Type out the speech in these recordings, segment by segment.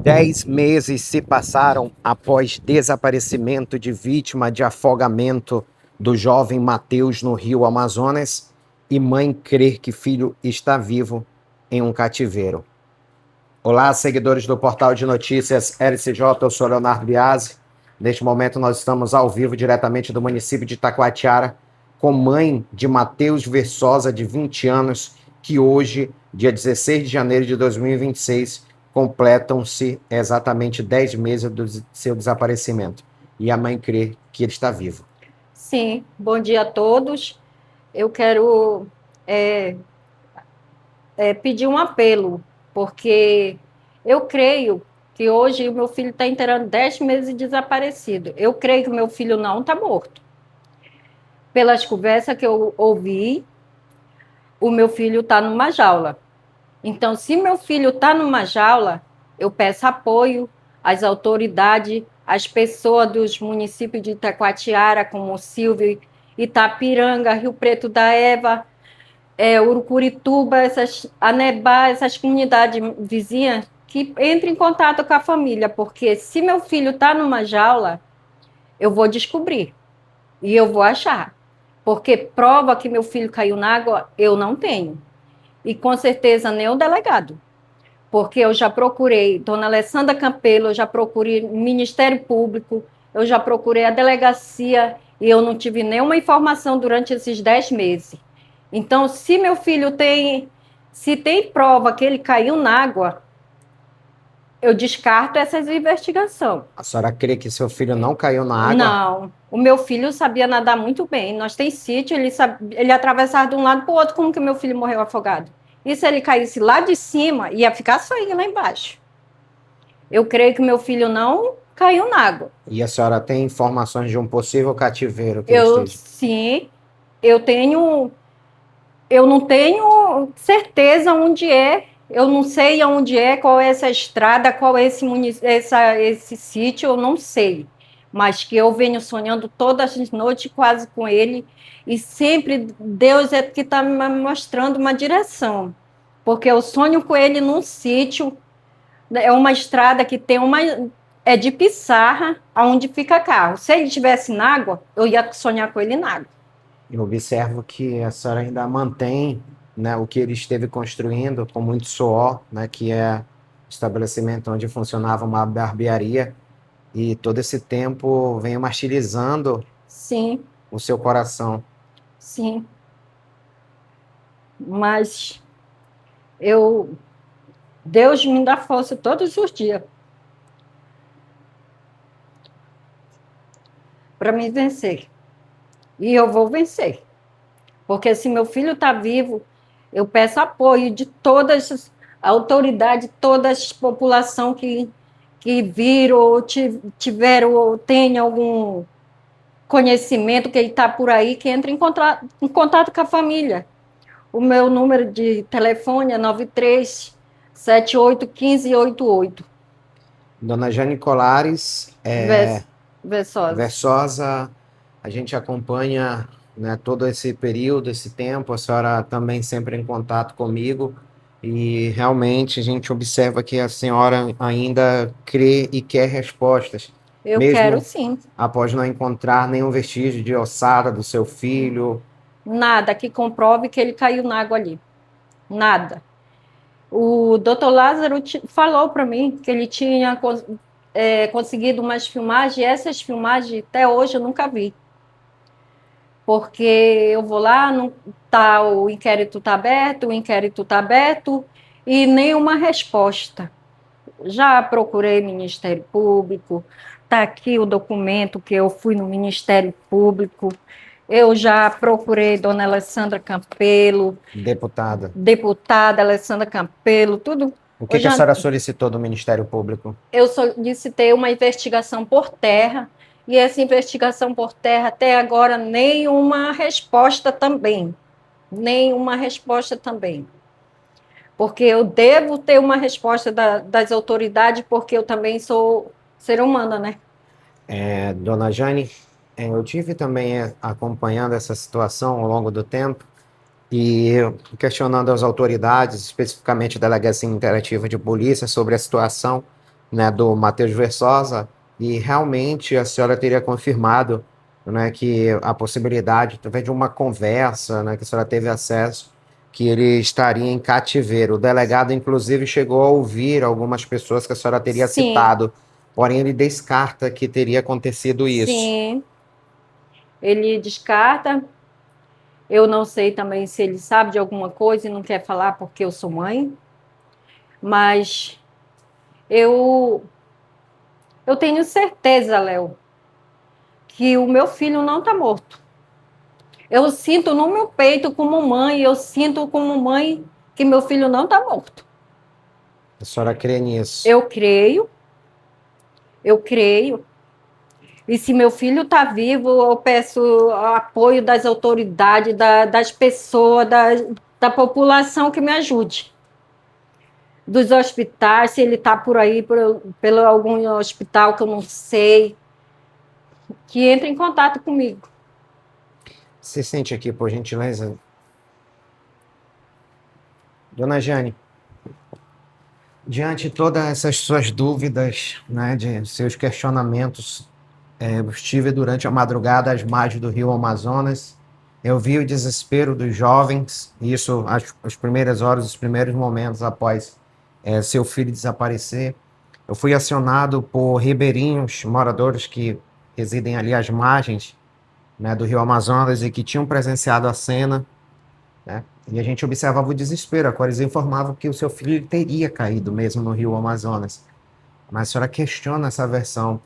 10 meses se passaram após desaparecimento de vítima de afogamento do jovem Mateus no Rio Amazonas e mãe crer que filho está vivo em um cativeiro. Olá, seguidores do portal de notícias LCJ, eu sou Leonardo Biasi. Neste momento nós estamos ao vivo diretamente do município de Itacoatiara com mãe de Mateus Versosa, de 20 anos, que hoje, dia 16 de janeiro de 2026, completam-se exatamente 10 meses do seu desaparecimento. E a mãe crê que ele está vivo. Sim, bom dia a todos. Eu quero pedir um apelo, porque eu creio que hoje o meu filho está inteirando 10 meses desaparecido. Eu creio que o meu filho não está morto. Pelas conversas que eu ouvi, o meu filho está numa jaula. Então, se meu filho está numa jaula, eu peço apoio às autoridades, às pessoas dos municípios de Itacoatiara, como Silvio, Itapiranga, Rio Preto da Eva, Urucurituba, Anebá, essas comunidades vizinhas, que entrem em contato com a família, porque se meu filho está numa jaula, eu vou descobrir e eu vou achar. Porque prova que meu filho caiu na água, eu não tenho. E com certeza nem o delegado. Porque eu já procurei Dona Alessandra Campelo, eu já procurei o Ministério Público, eu já procurei a delegacia e eu não tive nenhuma informação durante esses 10 meses. Então, se meu filho se tem prova que ele caiu na água, eu descarto essas investigações. A senhora crê que seu filho não caiu na água? Não, o meu filho sabia nadar muito bem. Nós tem sítio, ele atravessava de um lado para o outro, como que meu filho morreu afogado? E se ele caísse lá de cima, ia ficar sangue lá embaixo. Eu creio que meu filho não caiu na água. E a senhora tem informações de um possível cativeiro que ele esteja? Sim, eu tenho, eu não tenho certeza onde é, eu não sei aonde é, qual é essa estrada, qual é esse sítio, eu não sei. Mas que eu venho sonhando todas as noites quase com ele, e sempre Deus é que está me mostrando uma direção. Porque eu sonho com ele num sítio. É uma estrada que tem uma. É de pissarra, aonde fica carro. Se ele estivesse na água, eu ia sonhar com ele na água. Eu observo que a senhora ainda mantém, né, o que ele esteve construindo com muito suor, né, que é o estabelecimento onde funcionava uma barbearia, e todo esse tempo vem martirizando Sim, o seu coração. sim. Mas eu. Deus me dá força todos os dias para me vencer. E eu vou vencer. Porque se meu filho está vivo, eu peço apoio de todas as autoridades, toda a população que viram ou tiveram ou tem algum conhecimento que ele está por aí, que entre em contato com a família. O meu número de telefone é 93 78 15 88. Dona Jane Colares, Versosa. Versosa, a gente acompanha, né, todo esse período, esse tempo, a senhora também sempre em contato comigo, e realmente a gente observa que a senhora ainda crê e quer respostas, Eu quero mesmo sim. após não encontrar nenhum vestígio de ossada do seu filho. Nada que comprove que ele caiu na água ali. Nada. O doutor Lázaro falou para mim que ele tinha conseguido umas filmagens, e essas filmagens até hoje eu nunca vi. Porque eu vou lá, não tá, o inquérito está aberto e nenhuma resposta. Já procurei Ministério Público, está aqui o documento que eu fui no Ministério Público, eu já procurei Dona Alessandra Campelo, Deputada, deputada Alessandra Campelo, tudo. o Eu que a já senhora solicitou do Ministério Público? eu solicitei uma investigação por terra, e essa investigação por terra, até agora, nenhuma resposta também. Nenhuma resposta também. Porque eu devo ter uma resposta das autoridades, porque eu também sou ser humana, né? Dona Jane, eu tive também acompanhando essa situação ao longo do tempo e questionando as autoridades, especificamente a Delegacia Interativa de Polícia, sobre a situação, né, do Matheus Versosa, e realmente a senhora teria confirmado, né, que a possibilidade, através de uma conversa, né, que a senhora teve acesso, que ele estaria em cativeiro. O delegado, inclusive, chegou a ouvir algumas pessoas que a senhora teria Sim, citado, porém ele descarta que teria acontecido isso. sim. Ele descarta. Eu não sei também se ele sabe de alguma coisa e não quer falar porque eu sou mãe, mas eu eu tenho certeza, Léo, que o meu filho não está morto. Eu sinto no meu peito como mãe, eu sinto como mãe que meu filho não está morto. A senhora crê nisso? Eu creio, eu creio. E se meu filho está vivo, eu peço apoio das autoridades, das pessoas, da população que me ajude. Dos hospitais, se ele está por aí, pelo algum hospital que eu não sei, que entre em contato comigo. Se sente aqui, por gentileza. Dona Jane, diante de todas essas suas dúvidas, né, de seus questionamentos, eu estive durante a madrugada às margens do Rio Amazonas. Eu vi o desespero dos jovens, isso as primeiras horas, os primeiros momentos após seu filho desaparecer. Eu fui acionado por ribeirinhos, moradores que residem ali às margens, né, do Rio Amazonas e que tinham presenciado a cena, né? E a gente observava o desespero, a qual eles informavam que o seu filho teria caído mesmo no Rio Amazonas. Mas a senhora questiona essa versão.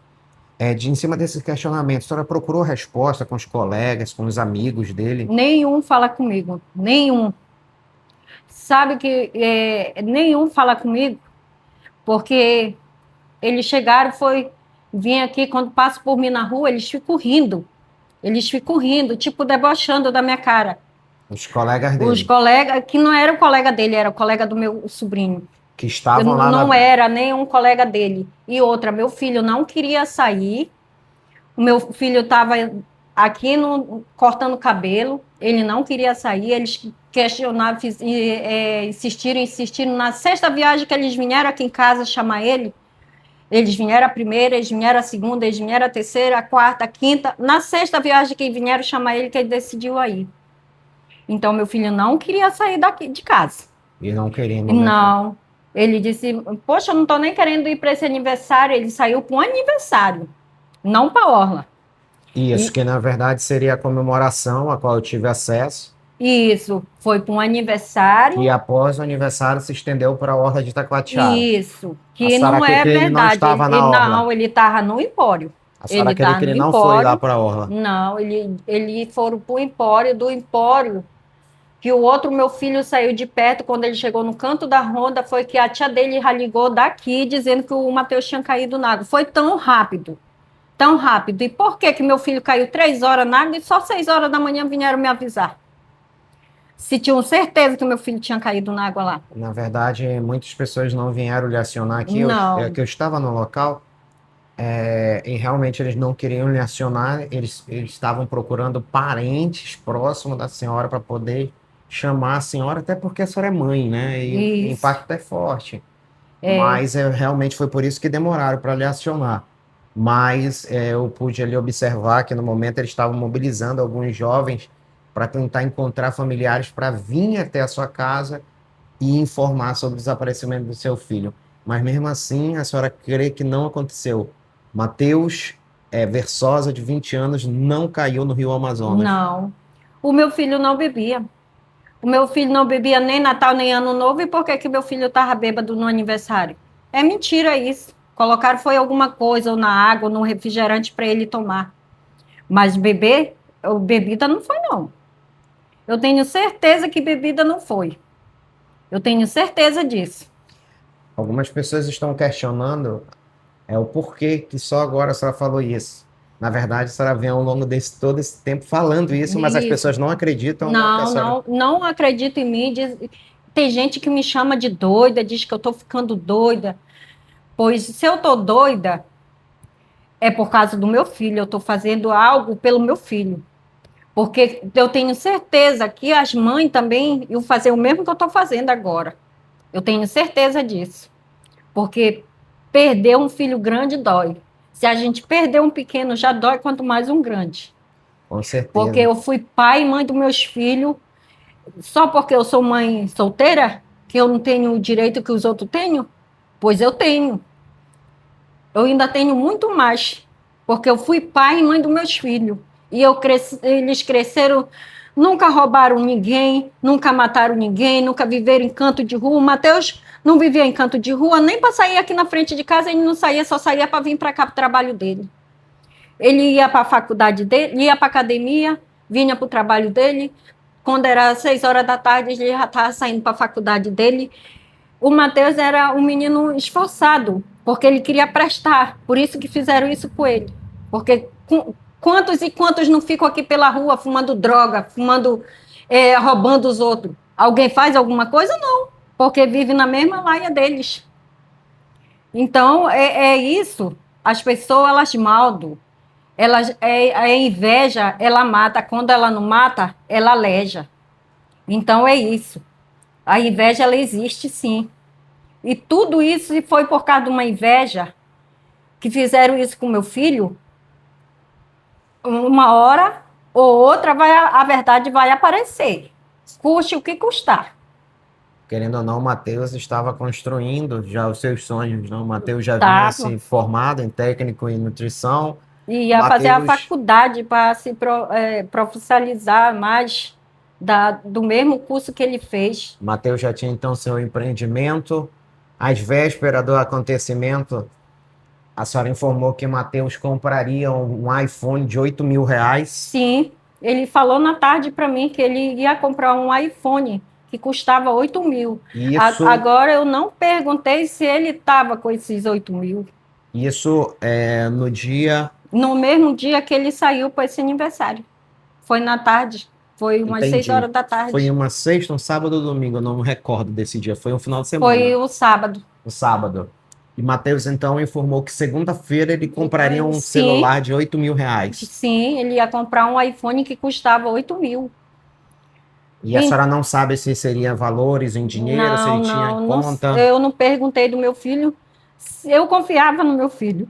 Em cima desse questionamento, a senhora procurou resposta com os colegas, com os amigos dele? Nenhum fala comigo, nenhum. Sabe que nenhum fala comigo, porque eles chegaram, vim aqui, quando passo por mim na rua, eles ficam rindo, tipo, debochando da minha cara. Os colegas Os dele, colegas, que não era o colega dele, era o colega do meu sobrinho. que Eu estavam lá não na. era nenhum colega dele. E outra, meu filho não queria sair, o meu filho estava aqui cortando cabelo, ele não queria sair, eles questionaram, insistiram, insistiram. Na sexta viagem que eles vieram aqui em casa chamar ele, eles vieram a primeira, eles vieram a segunda, eles vieram a terceira, a quarta, a quinta. Na sexta viagem que vieram chamar ele, que ele decidiu aí. Então, meu filho não queria sair daqui de casa. E não queria em momento nenhum. Não. Ele disse, poxa, eu não estou nem querendo ir para esse aniversário. Ele saiu para um aniversário, não para a orla. Isso, E que na verdade seria a comemoração a qual eu tive acesso, isso, foi para um que aniversário. após o aniversário se estendeu para a Orla de Itacoatiara. Isso, A que senhora não crê é que ele não verdade. estava na Orla? Não, ele estava no Empório. A Ele senhora crê está que no ele não foi lá Empório. para a Orla? Não, ele foram para o Empório, do Empório. Que o outro meu filho saiu de perto, quando ele chegou no canto da ronda, foi que a tia dele já ligou daqui, dizendo que o Matheus tinha caído na água. Foi tão rápido, tão rápido. E por que que meu filho caiu 3 horas na água e só 6 horas da manhã vieram me avisar? Se tinham certeza que meu filho tinha caído na água lá. Na verdade, muitas pessoas não vieram lhe acionar aqui, Não, que eu estava no local, e realmente eles não queriam lhe acionar, eles estavam procurando parentes próximos da senhora para poder chamar a senhora, até porque a senhora é mãe, né? E o isso. impacto é forte. É, Mas realmente foi por isso que demoraram para lhe acionar. Mas eu pude ali observar que no momento eles estavam mobilizando alguns jovens para tentar encontrar familiares para vir até a sua casa e informar sobre o desaparecimento do seu filho. Mas mesmo assim, a senhora crê que não aconteceu. Matheus Versosa, de 20 anos, não caiu no Rio Amazonas. não. O meu filho não bebia. O meu filho não bebia nem Natal, nem Ano Novo. E por que que meu filho estava bêbado no aniversário? É mentira isso. Colocaram foi alguma coisa, ou na água, ou no refrigerante para ele tomar. Mas beber, bebida não foi, não. Eu tenho certeza que bebida não foi. Eu tenho certeza disso. Algumas pessoas estão questionando o porquê que só agora a senhora falou isso. Na verdade, a senhora vem ao longo desse todo esse tempo falando isso, mas as Isso. pessoas não acreditam no que a Não, senhora. não, não acredito em mim. Tem gente que me chama de doida, diz que eu estou ficando doida. Pois se eu estou doida, é por causa do meu filho. Eu estou fazendo algo pelo meu filho. Porque eu tenho certeza que as mães também iam fazer o mesmo que eu estou fazendo agora. Eu tenho certeza disso. Porque perder um filho grande dói. Se a gente perder um pequeno, já dói, quanto mais um grande. Com certeza. Porque eu fui pai e mãe dos meus filhos, só porque eu sou mãe solteira, que eu não tenho o direito que os outros têm? Pois eu tenho. Eu ainda tenho muito mais, porque eu fui pai e mãe dos meus filhos. E eles cresceram, nunca roubaram ninguém, nunca mataram ninguém, nunca viveram em canto de rua. O Matheus não vivia em canto de rua, nem para sair aqui na frente de casa, ele não saía, só saía para vir para cá para o trabalho dele. Ele ia para a faculdade dele, ia para a academia, vinha para o trabalho dele. Quando era 6 horas da tarde, ele já estava saindo para a faculdade dele. O Matheus era um menino esforçado, porque ele queria prestar. Por isso que fizeram isso com ele. Porque quantos e quantos não ficam aqui pela rua fumando droga, roubando os outros? Alguém faz alguma coisa? Não, porque vive na mesma laia deles. Então, é isso. As pessoas, elas maldam. A inveja, ela mata. Quando ela não mata, ela aleja. Então, é isso. A inveja, ela existe, sim. E tudo isso foi por causa de uma inveja que fizeram isso com meu filho. Uma hora ou outra a verdade vai aparecer. Custe o que custar. Querendo ou não, o Matheus estava construindo já os seus sonhos, não? O Matheus já vinha Tá? se formado em técnico em nutrição. E O ia fazer a Matheus, faculdade para se profissionalizar mais do mesmo curso que ele fez. o Matheus já tinha então seu empreendimento. Às vésperas do acontecimento, a senhora informou que o Matheus compraria um iPhone de R$ 8.000. Sim, ele falou na tarde para mim que ele ia comprar um iPhone que custava 8.000. Agora eu não perguntei se ele estava com esses 8.000. Isso é no dia. No mesmo dia que ele saiu para esse aniversário. Foi na tarde. Foi umas Entendi. 6 horas da tarde. Foi uma sexta, um sábado ou domingo, eu não me recordo desse dia. Foi um final de semana. Foi o sábado. O sábado. E Matheus então informou que segunda-feira ele compraria um celular de R$ 8.000. Sim, ele ia comprar um iPhone que custava 8.000. E a senhora não sabe se seria valores em dinheiro, se ele tinha conta? Eu não perguntei do meu filho. Eu confiava no meu filho.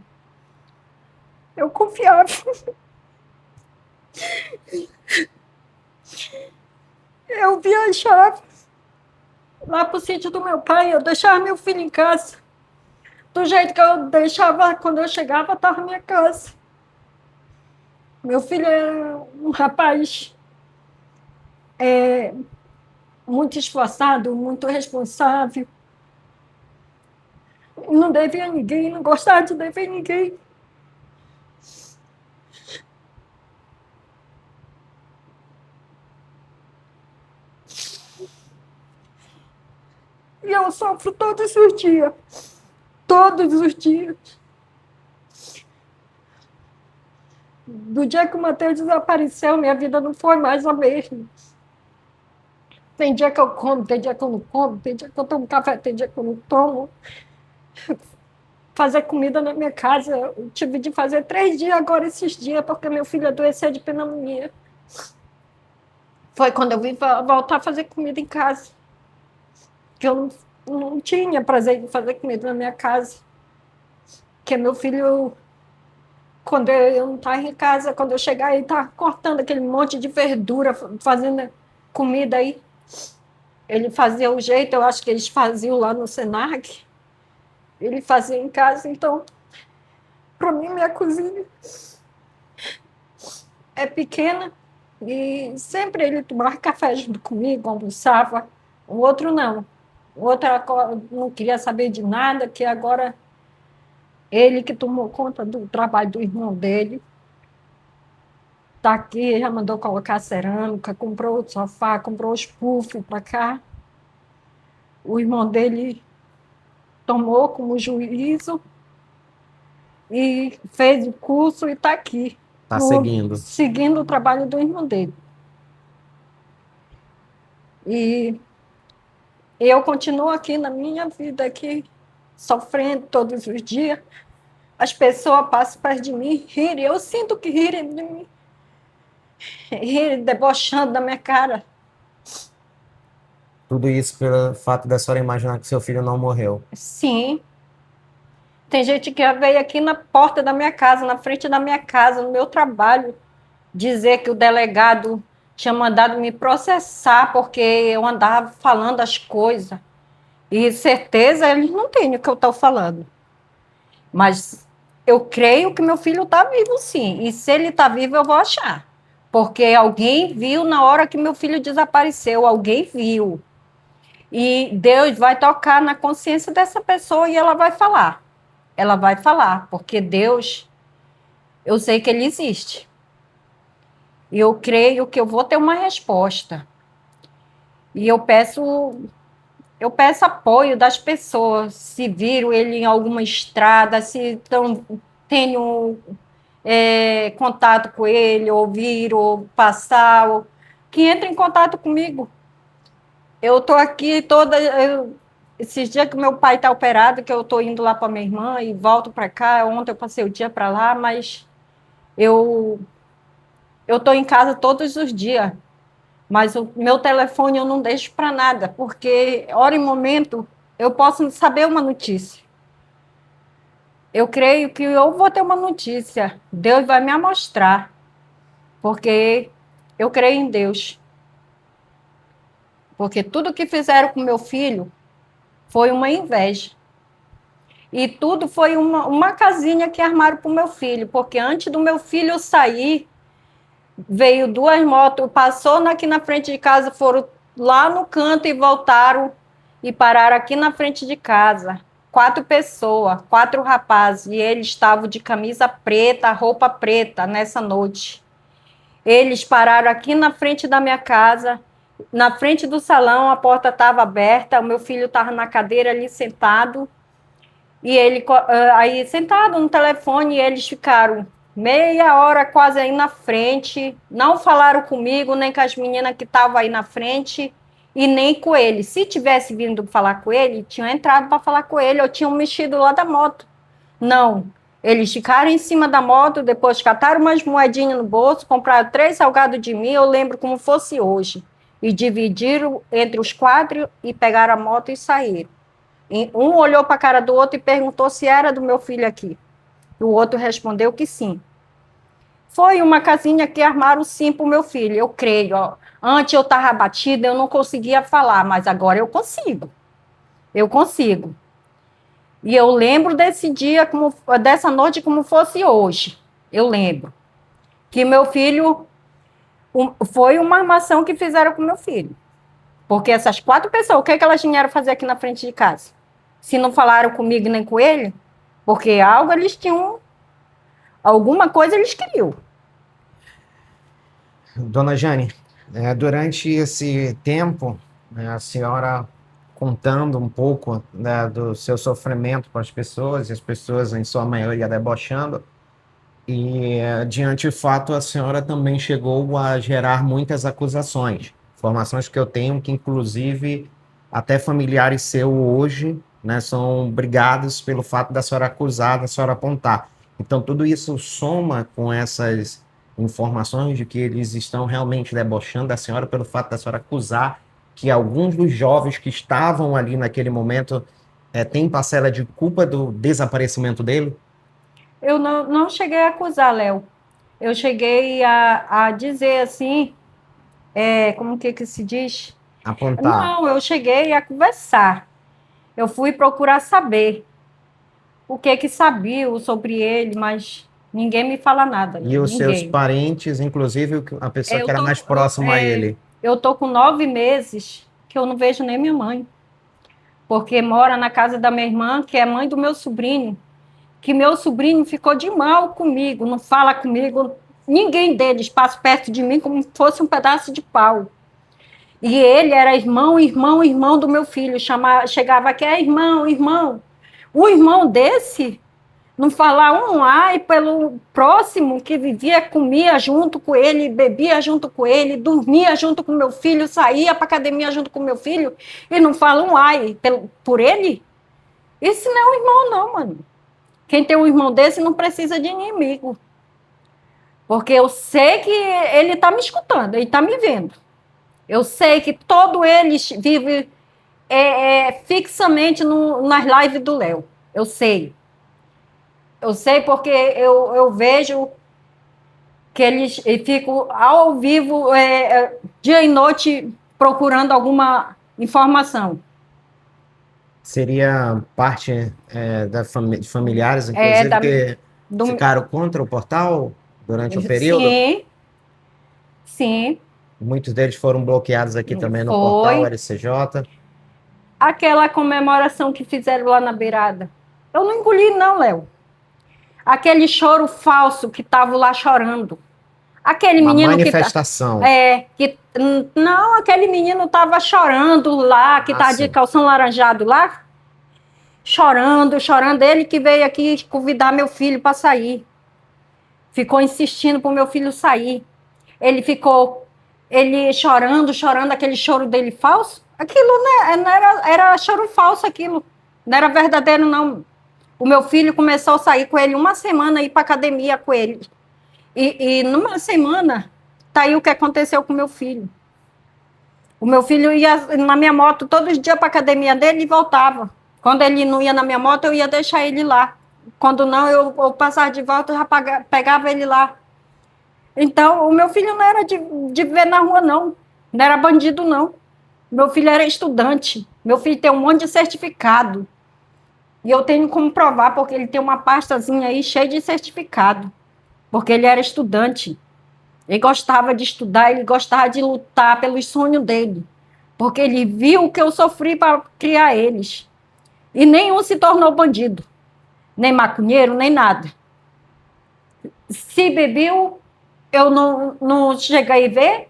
Eu confiava. Eu viajava lá pro sítio do meu pai, eu deixava meu filho em casa. Do jeito que eu deixava, quando eu chegava, estava na minha casa. Meu filho é um rapaz muito esforçado, muito responsável. Não devia a ninguém, não gostava de dever a ninguém. E eu sofro todos os dias. Todos os dias. Do dia que o Matheus desapareceu, minha vida não foi mais a mesma. Tem dia que eu como, tem dia que eu não como, tem dia que eu tomo café, tem dia que eu não tomo. Fazer comida na minha casa, eu tive de fazer 3 dias agora esses dias, porque meu filho adoeceu de pneumonia. Foi quando eu vim voltar a fazer comida em casa. Que eu não tinha prazer de fazer comida na minha casa. Porque meu filho, quando eu não estava em casa, quando eu chegar, ele estava cortando aquele monte de verdura, fazendo comida aí. Ele fazia o jeito, eu acho que eles faziam lá no Senac. Ele fazia em casa, então, para mim, minha cozinha é pequena e sempre ele tomava café junto comigo, almoçava. O outro não. O outro não queria saber de nada, que agora ele que tomou conta do trabalho do irmão dele. Está aqui, já mandou colocar cerâmica, comprou o sofá, comprou os puffs para cá. O irmão dele tomou como juízo e fez o curso e está aqui. Está seguindo. Seguindo o trabalho do irmão dele. E eu continuo aqui na minha vida, aqui, sofrendo todos os dias. As pessoas passam perto de mim, rirem. Eu sinto que rirem de mim. Rirem, debochando da minha cara. Tudo isso pelo fato da senhora imaginar que seu filho não morreu. Sim. Tem gente que já veio aqui na porta da minha casa, na frente da minha casa, no meu trabalho, dizer que o delegado tinha mandado me processar porque eu andava falando as coisas. E certeza eles não têm o que eu estou falando. Mas eu creio que meu filho está vivo, sim. E se ele está vivo, eu vou achar. Porque alguém viu na hora que meu filho desapareceu, alguém viu. E Deus vai tocar na consciência dessa pessoa e ela vai falar. Ela vai falar, porque Deus, eu sei que ele existe. E eu creio que eu vou ter uma resposta. E eu peço apoio das pessoas, se viram ele em alguma estrada, se tenho contato com ele, ouvir ou passar, que entre em contato comigo. Eu estou aqui esses dias que meu pai está operado, que eu estou indo lá para minha irmã e volto para cá. Ontem eu passei o dia para lá, mas eu eu estou em casa todos os dias. Mas o meu telefone eu não deixo para nada, porque hora em momento eu posso saber uma notícia. Eu creio que eu vou ter uma notícia. Deus vai me mostrar, porque eu creio em Deus. Porque tudo que fizeram com meu filho foi uma inveja. E tudo foi uma casinha que armaram para o meu filho, porque antes do meu filho sair, veio duas motos, passou aqui na frente de casa, foram lá no canto e voltaram e pararam aqui na frente de casa. 4 pessoas, 4 rapazes, e eles estavam de camisa preta, roupa preta nessa noite. Eles pararam aqui na frente da minha casa, na frente do salão, a porta estava aberta, o meu filho estava na cadeira ali sentado, e ele aí sentado no telefone, e eles ficaram meia hora quase aí na frente, não falaram comigo, nem com as meninas que estavam aí na frente, e nem com ele. Se tivesse vindo falar com ele, tinham entrado para falar com ele, ou tinham mexido lá da moto. Não. Eles ficaram em cima da moto, depois cataram umas moedinhas no bolso, compraram 3 salgados de mim, eu lembro como fosse hoje. E dividiram entre os 4 e pegaram a moto e saíram. Um olhou para a cara do outro e perguntou se era do meu filho aqui. O outro respondeu que sim. Foi uma casinha que armaram sim para o meu filho, eu creio. Ó. Antes eu estava abatida, eu não conseguia falar, mas agora eu consigo. Eu consigo. E eu lembro desse dia, dessa noite, como fosse hoje. Eu lembro. Que meu filho. Foi uma armação que fizeram com meu filho. Porque essas 4 pessoas, o que elas vieram fazer aqui na frente de casa? Se não falaram comigo nem com ele, porque algo eles tinham. Alguma coisa eles queriam. Dona Jane, durante esse tempo, né, a senhora contando um pouco, né, do seu sofrimento com as pessoas, e as pessoas, em sua maioria, debochando, e diante do fato, a senhora também chegou a gerar muitas acusações. Informações que eu tenho que, inclusive, até familiares seus hoje, né, são brigados pelo fato da senhora acusar, da senhora apontar. Então, tudo isso soma com essas informações de que eles estão realmente debochando da senhora pelo fato da senhora acusar que alguns dos jovens que estavam ali naquele momento têm parcela de culpa do desaparecimento dele? Eu não cheguei a acusar, Léo. Eu cheguei a dizer assim, como que se diz? Apontar. Não, eu cheguei a conversar. Eu fui procurar saber o que sabiam sobre ele, mas ninguém me fala nada, E Léo, os seus ninguém. parentes, inclusive a pessoa que Eu era tô, mais próxima a ele. eu tô com 9 meses que eu não vejo nem minha mãe, porque mora na casa da minha irmã, que é mãe do meu sobrinho, que meu sobrinho ficou de mal comigo, não fala comigo, ninguém deles passa perto de mim como se fosse um pedaço de pau. E ele era irmão, irmão, irmão do meu filho, chegava aqui, irmão, irmão. O irmão desse não falar um ai pelo próximo que vivia, comia junto com ele, bebia junto com ele, dormia junto com meu filho, saía para academia junto com meu filho, e não fala um ai por ele? Esse não é um irmão, não, mano. Quem tem um irmão desse não precisa de inimigo. Porque eu sei que ele está me escutando, ele está me vendo. Eu sei que todos eles vivem fixamente nas lives do Léo. Eu sei. Eu sei porque eu vejo que eles ficam ao vivo, dia e noite, procurando alguma informação. Seria parte de familiares, É, inclusive, que do, ficaram contra o portal durante o período. sim, sim, Muitos deles foram bloqueados aqui também no portal foi. LCJ. Aquela comemoração que fizeram lá na beirada. Eu não engoli, não, Léo. Aquele choro falso que tava lá chorando. Aquele Uma menino que tá. manifestação. Não, aquele menino tava chorando lá, que Ah, tá de sim. calção laranjado lá, chorando, chorando. Ele que veio aqui convidar meu filho para sair. Ficou insistindo pro meu filho sair. Ele ficou, ele chorando, chorando, aquele choro dele falso. Aquilo não era choro falso aquilo. Não era verdadeiro, não. O meu filho começou a sair com ele uma semana, ir para academia com ele. E numa semana, tá aí o que aconteceu com o meu filho. O meu filho ia na minha moto todos os dias para academia dele e voltava. Quando ele não ia na minha moto, eu ia deixar ele lá. Quando não, eu passava de volta, eu já pegava ele lá. Então, o meu filho não era de viver na rua, não. Não era bandido, não. Meu filho era estudante. Meu filho tem um monte de certificado. E eu tenho como provar, porque ele tem uma pastazinha aí cheia de certificado. Porque ele era estudante. Ele gostava de estudar, ele gostava de lutar pelos sonhos dele. Porque ele viu o que eu sofri para criar eles. E nenhum se tornou bandido. Nem maconheiro, nem nada. Se bebeu, eu não cheguei a ver,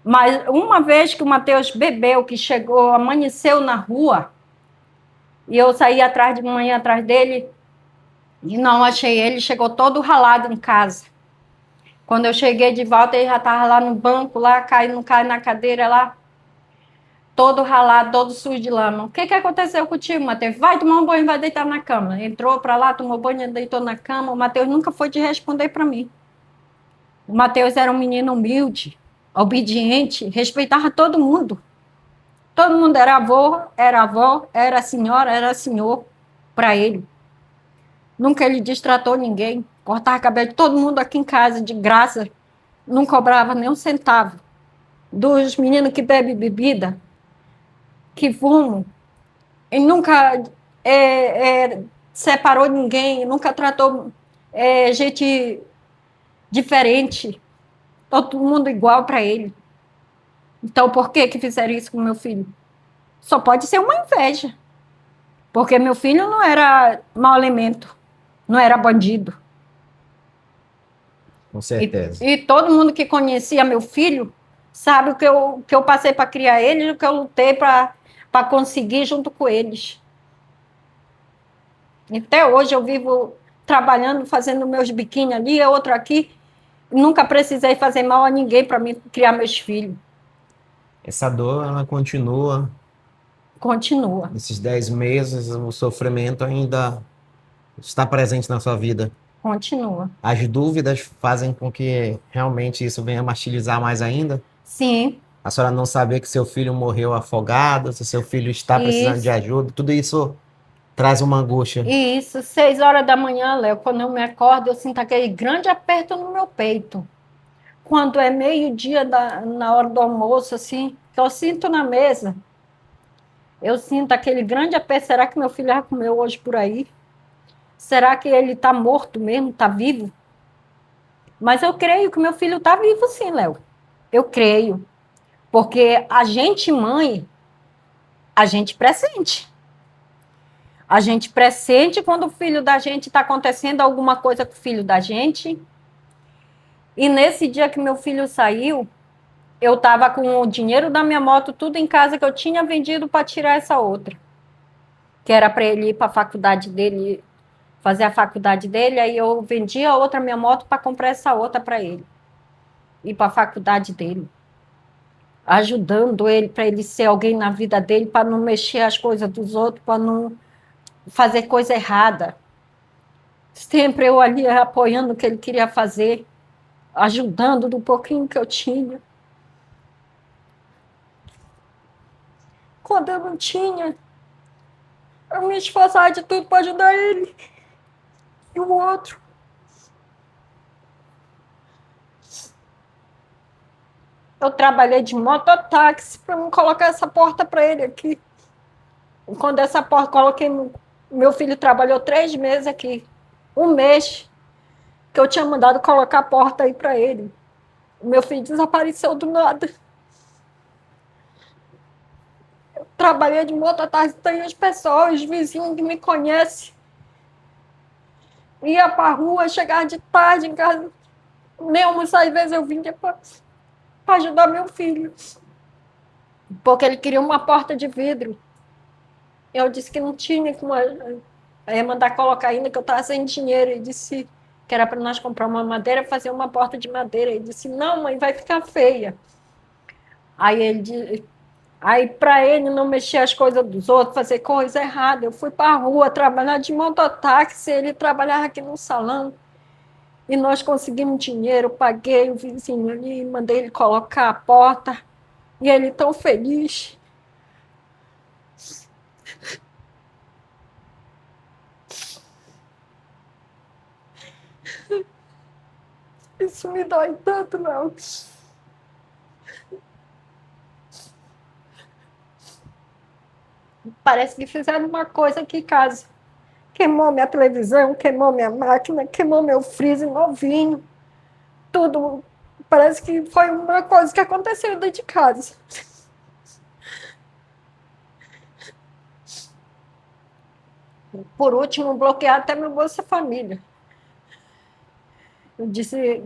mas uma vez que o Matheus bebeu, que chegou, amanheceu na rua, e eu saí atrás de manhã atrás dele, e não achei ele, chegou todo ralado em casa. Quando eu cheguei de volta, ele já estava lá no banco, lá, caiu na cadeira lá, todo ralado, todo sujo de lama. O que aconteceu contigo, Matheus? Vai tomar um banho, vai deitar na cama. Entrou para lá, tomou banho, deitou na cama. O Matheus nunca foi de responder para mim. O Matheus era um menino humilde, obediente, respeitava todo mundo. Todo mundo era avô, era avó, era senhora, era senhor para ele. Nunca ele destratou ninguém. Cortava cabelo de todo mundo aqui em casa, de graça. Não cobrava nem um centavo. Dos meninos que bebem bebida, que fumam. Ele nunca separou ninguém, nunca tratou gente diferente. Todo mundo igual para ele. Então, por que fizeram isso com meu filho? Só pode ser uma inveja. Porque meu filho não era mau elemento, não era bandido. Com E, certeza. e todo mundo que conhecia meu filho sabe o que eu passei para criar ele, o que eu lutei para conseguir junto com eles. Até hoje eu vivo trabalhando, fazendo meus biquíni ali, outro aqui. Nunca precisei fazer mal a ninguém para mim criar meus filhos. Essa dor, ela continua. Continua. Nesses 10 meses, o sofrimento ainda está presente na sua vida. Continua. As dúvidas fazem com que realmente isso venha martirizar mais ainda. Sim, A senhora não saber que seu filho morreu afogado, se seu filho está precisando de isso. ajuda, tudo isso traz uma angústia. Isso, 6 horas da manhã, Léo, quando eu me acordo, eu sinto aquele grande aperto no meu peito. Quando é meio-dia na hora do almoço, assim, que eu sinto na mesa, eu sinto aquele grande aperto. Será que meu filho já comeu hoje por aí? Será que ele está morto mesmo, está vivo? Mas eu creio que meu filho está vivo sim, Léo. Eu creio. Porque a gente, mãe, a gente pressente. A gente pressente quando o filho da gente está acontecendo alguma coisa com o filho da gente. E nesse dia que meu filho saiu, eu estava com o dinheiro da minha moto tudo em casa que eu tinha vendido para tirar essa outra. Que era para ele ir para a faculdade dele, fazer a faculdade dele. Aí eu vendi a outra minha moto para comprar essa outra para ele. Ir para a faculdade dele. Ajudando ele, para ele ser alguém na vida dele, para não mexer as coisas dos outros, para não fazer coisa errada. Sempre eu ali apoiando o que ele queria fazer, ajudando do pouquinho que eu tinha. Quando eu não tinha, eu me esforçava de tudo para ajudar ele. E o outro, eu trabalhei de mototáxi para não colocar essa porta para ele aqui. Quando essa porta, coloquei. Meu filho trabalhou 3 meses aqui. 1 mês que eu tinha mandado colocar a porta aí para ele. O meu filho desapareceu do nada. Eu trabalhei de mototáxi, tem as pessoas, os vizinhos que me conhecem. Ia para a rua, chegava de tarde em casa. Nem almoçar, às vezes eu vinha para ajudar meu filho. Porque ele queria uma porta de vidro. Eu disse que não tinha como. Eu ia mandar colocar ainda, que eu estava sem dinheiro. Ele disse que era para nós comprar uma madeira e fazer uma porta de madeira. Ele disse, não, mãe, vai ficar feia. Aí para ele não mexer as coisas dos outros, fazer coisa errada, eu fui para a rua trabalhar de mototáxi, ele trabalhava aqui no salão. E nós conseguimos dinheiro, paguei o vizinho ali, mandei ele colocar a porta. E ele tão feliz. Isso me dói tanto, não. Parece que fizeram uma coisa aqui em casa. Queimou minha televisão, queimou minha máquina, queimou meu freezer novinho. Tudo. Parece que foi uma coisa que aconteceu dentro de casa. Por último, bloquear até meu Bolsa Família. Eu disse,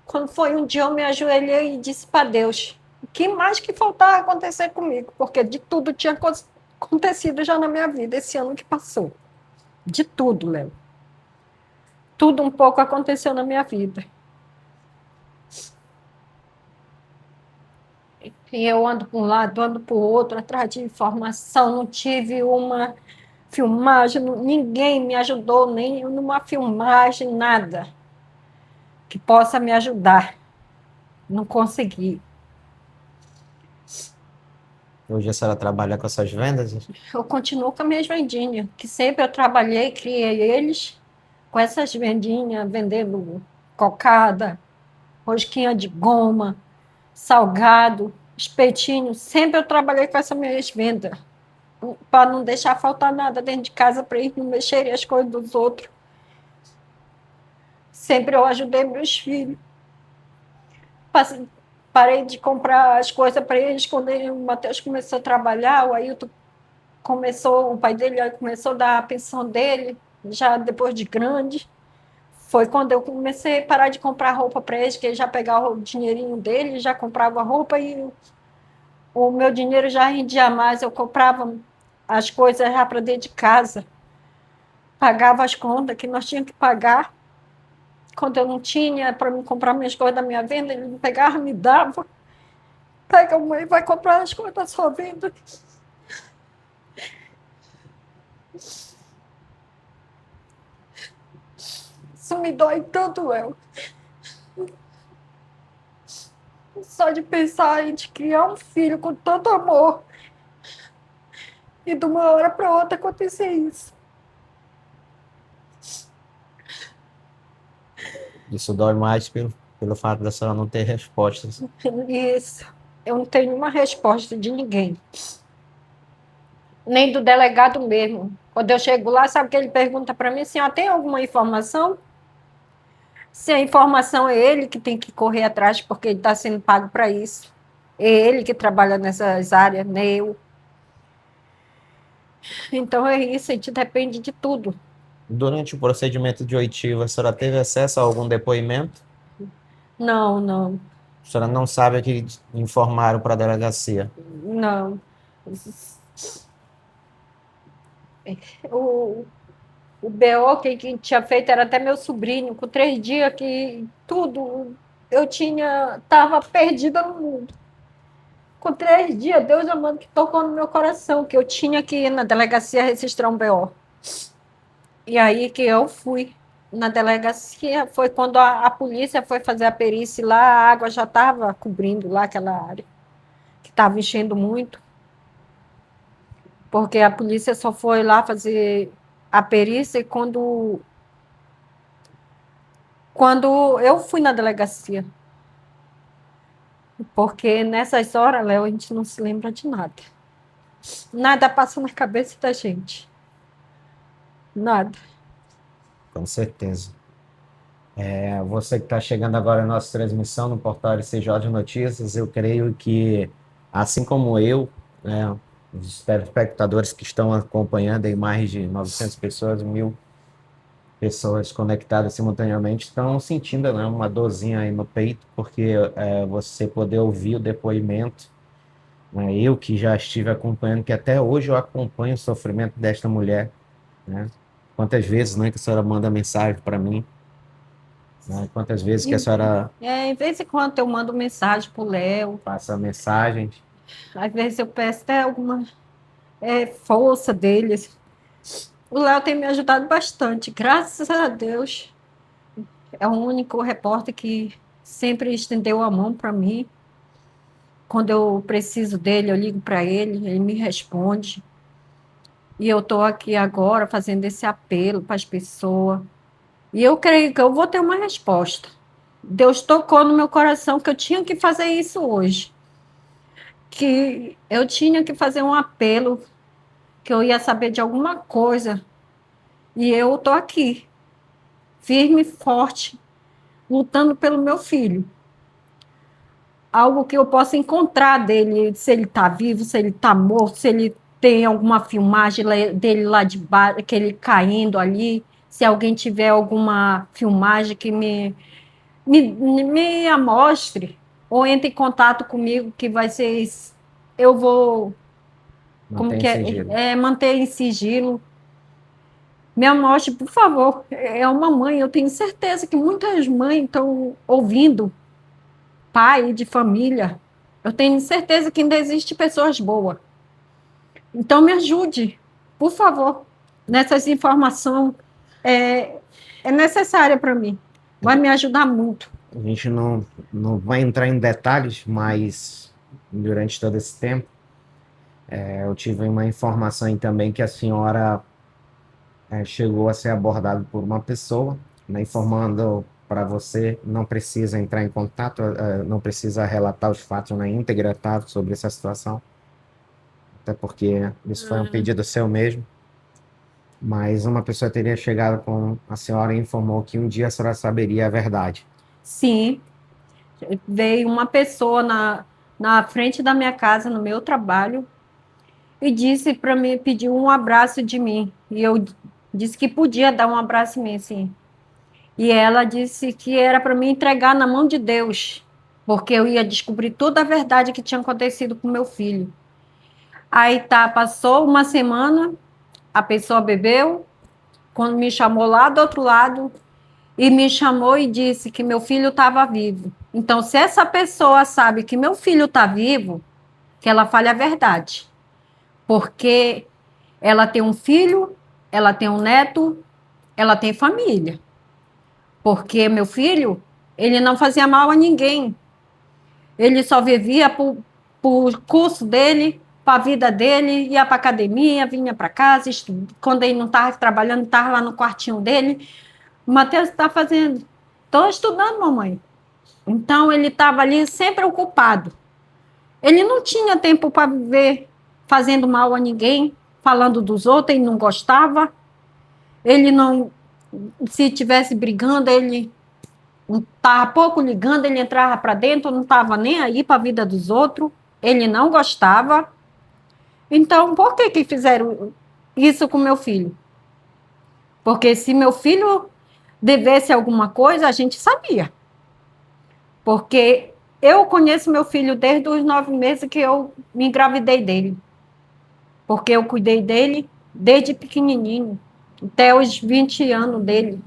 quando foi um dia eu me ajoelhei e disse para Deus, o que mais que faltava acontecer comigo? Porque de tudo tinha acontecido já na minha vida esse ano que passou. De tudo, Léo. Tudo um pouco aconteceu na minha vida. E eu ando para um lado, ando para o outro, atrás de informação. Não tive uma filmagem, ninguém me ajudou, nem numa filmagem, nada que possa me ajudar. Não consegui. Hoje a senhora trabalha com essas vendas? Eu continuo com as minhas vendinhas, que sempre eu trabalhei, criei eles com essas vendinhas, vendendo cocada, rosquinha de goma, salgado, espetinho. Sempre eu trabalhei com essas minhas vendas, para não deixar faltar nada dentro de casa, para eles não mexerem as coisas dos outros. Sempre eu ajudei meus filhos. Parei de comprar as coisas para eles quando o Matheus começou a trabalhar, o Ailton começou, o pai dele começou a dar a pensão dele, já depois de grande. Foi quando eu comecei a parar de comprar roupa para eles, que ele já pegava o dinheirinho dele, já comprava roupa e o meu dinheiro já rendia mais. Eu comprava as coisas já para dentro de casa, pagava as contas que nós tínhamos que pagar. Quando eu não tinha para me comprar minhas coisas da minha venda, ele me pegava, me dava. Pega, mãe, vai comprar as coisas da sua venda. Isso me dói tanto, Léo. Só de pensar em criar um filho com tanto amor e de uma hora para outra acontecer isso. Isso dói mais pelo fato da senhora não ter respostas. Isso. Eu não tenho nenhuma resposta de ninguém. Nem do delegado mesmo. Quando eu chego lá, sabe que ele pergunta para mim, senhora, tem alguma informação? Se a informação é ele que tem que correr atrás, porque ele está sendo pago para isso. É ele que trabalha nessas áreas, nem eu. Então é isso, a gente depende de tudo. Durante o procedimento de oitiva, a senhora teve acesso a algum depoimento? Não, não, A senhora não sabe o que informaram para a delegacia? não. O, o BO que tinha feito era até meu sobrinho, com 3 dias que tudo, eu estava perdida no mundo. Com 3 dias, Deus amando que tocou no meu coração, que eu tinha que ir na delegacia registrar um BO. E aí que eu fui na delegacia, foi quando a polícia foi fazer a perícia lá, a água já estava cobrindo lá aquela área, que estava enchendo muito, porque a polícia só foi lá fazer a perícia quando quando eu fui na delegacia, porque nessas horas, Léo, a gente não se lembra de nada. Nada passa na cabeça da gente. Nada. Com certeza. Você que está chegando agora na nossa transmissão no portal LCJ de Notícias, eu creio que, assim como eu, né, os telespectadores que estão acompanhando aí, mais de 900 pessoas, 1.000 pessoas conectadas simultaneamente, estão sentindo, né, uma dorzinha aí no peito, porque você poder ouvir o depoimento, né, eu que já estive acompanhando, que até hoje eu acompanho o sofrimento desta mulher, né, quantas vezes, né, que a senhora manda mensagem para mim, né, quantas vezes que a E, senhora em vez em quando eu mando mensagem pro Léo, passa mensagens. às vezes eu peço até alguma força deles. O Léo tem me ajudado bastante, graças a Deus. É o único repórter que sempre estendeu a mão para mim. Quando eu preciso dele, eu ligo para ele me responde. E eu estou aqui agora fazendo esse apelo para as pessoas. E eu creio que eu vou ter uma resposta. Deus tocou no meu coração que eu tinha que fazer isso hoje. Que eu tinha que fazer um apelo, que eu ia saber de alguma coisa. E eu estou aqui, firme e forte, lutando pelo meu filho. Algo que eu possa encontrar dele, se ele está vivo, se ele está morto, se ele tem alguma filmagem dele lá de baixo, que ele caindo ali, se alguém tiver alguma filmagem que me amostre, ou entre em contato comigo, que vai ser, eu vou, como Mantém que sigilo. manter em sigilo. Me amostre, por favor. É uma mãe, eu tenho certeza que muitas mães estão ouvindo, pai de família. Eu tenho certeza que ainda existe pessoas boas. Então, me ajude, por favor, nessas informações. É, é necessária para mim. Vai me ajudar muito. A gente não vai entrar em detalhes, mas durante todo esse tempo, eu tive uma informação aí também que a senhora chegou a ser abordada por uma pessoa, né, informando para você, não precisa entrar em contato, não precisa relatar os fatos na íntegra, tá, sobre essa situação, até porque isso foi um pedido seu mesmo, mas uma pessoa teria chegado com a senhora e informou que um dia a senhora saberia a verdade. Sim, veio uma pessoa na frente da minha casa, no meu trabalho, e disse para mim, pediu um abraço de mim. E eu disse que podia dar um abraço em mim, sim. E ela disse que era para me entregar na mão de Deus, porque eu ia descobrir toda a verdade que tinha acontecido com meu filho. Aí tá, passou uma semana, a pessoa bebeu, quando me chamou lá do outro lado, e me chamou e disse que meu filho estava vivo. Então, se essa pessoa sabe que meu filho está vivo, que ela fale a verdade. Porque ela tem um filho, ela tem um neto, ela tem família. Porque meu filho, ele não fazia mal a ninguém. Ele só vivia por curso dele, para a vida dele, ia para academia, vinha para casa, quando ele não estava trabalhando, estava lá no quartinho dele. O Matheus está fazendo. Estou estudando, mamãe. Então, ele estava ali sempre ocupado. Ele não tinha tempo para viver fazendo mal a ninguém, falando dos outros, ele não gostava. Ele não, se tivesse brigando, ele estava pouco ligando, ele entrava para dentro, não estava nem aí para a vida dos outros. Ele não gostava. Então, por que que fizeram isso com meu filho? Porque se meu filho devesse alguma coisa, a gente sabia. Porque eu conheço meu filho desde os 9 meses que eu me engravidei dele. Porque eu cuidei dele desde pequenininho, até os 20 anos dele.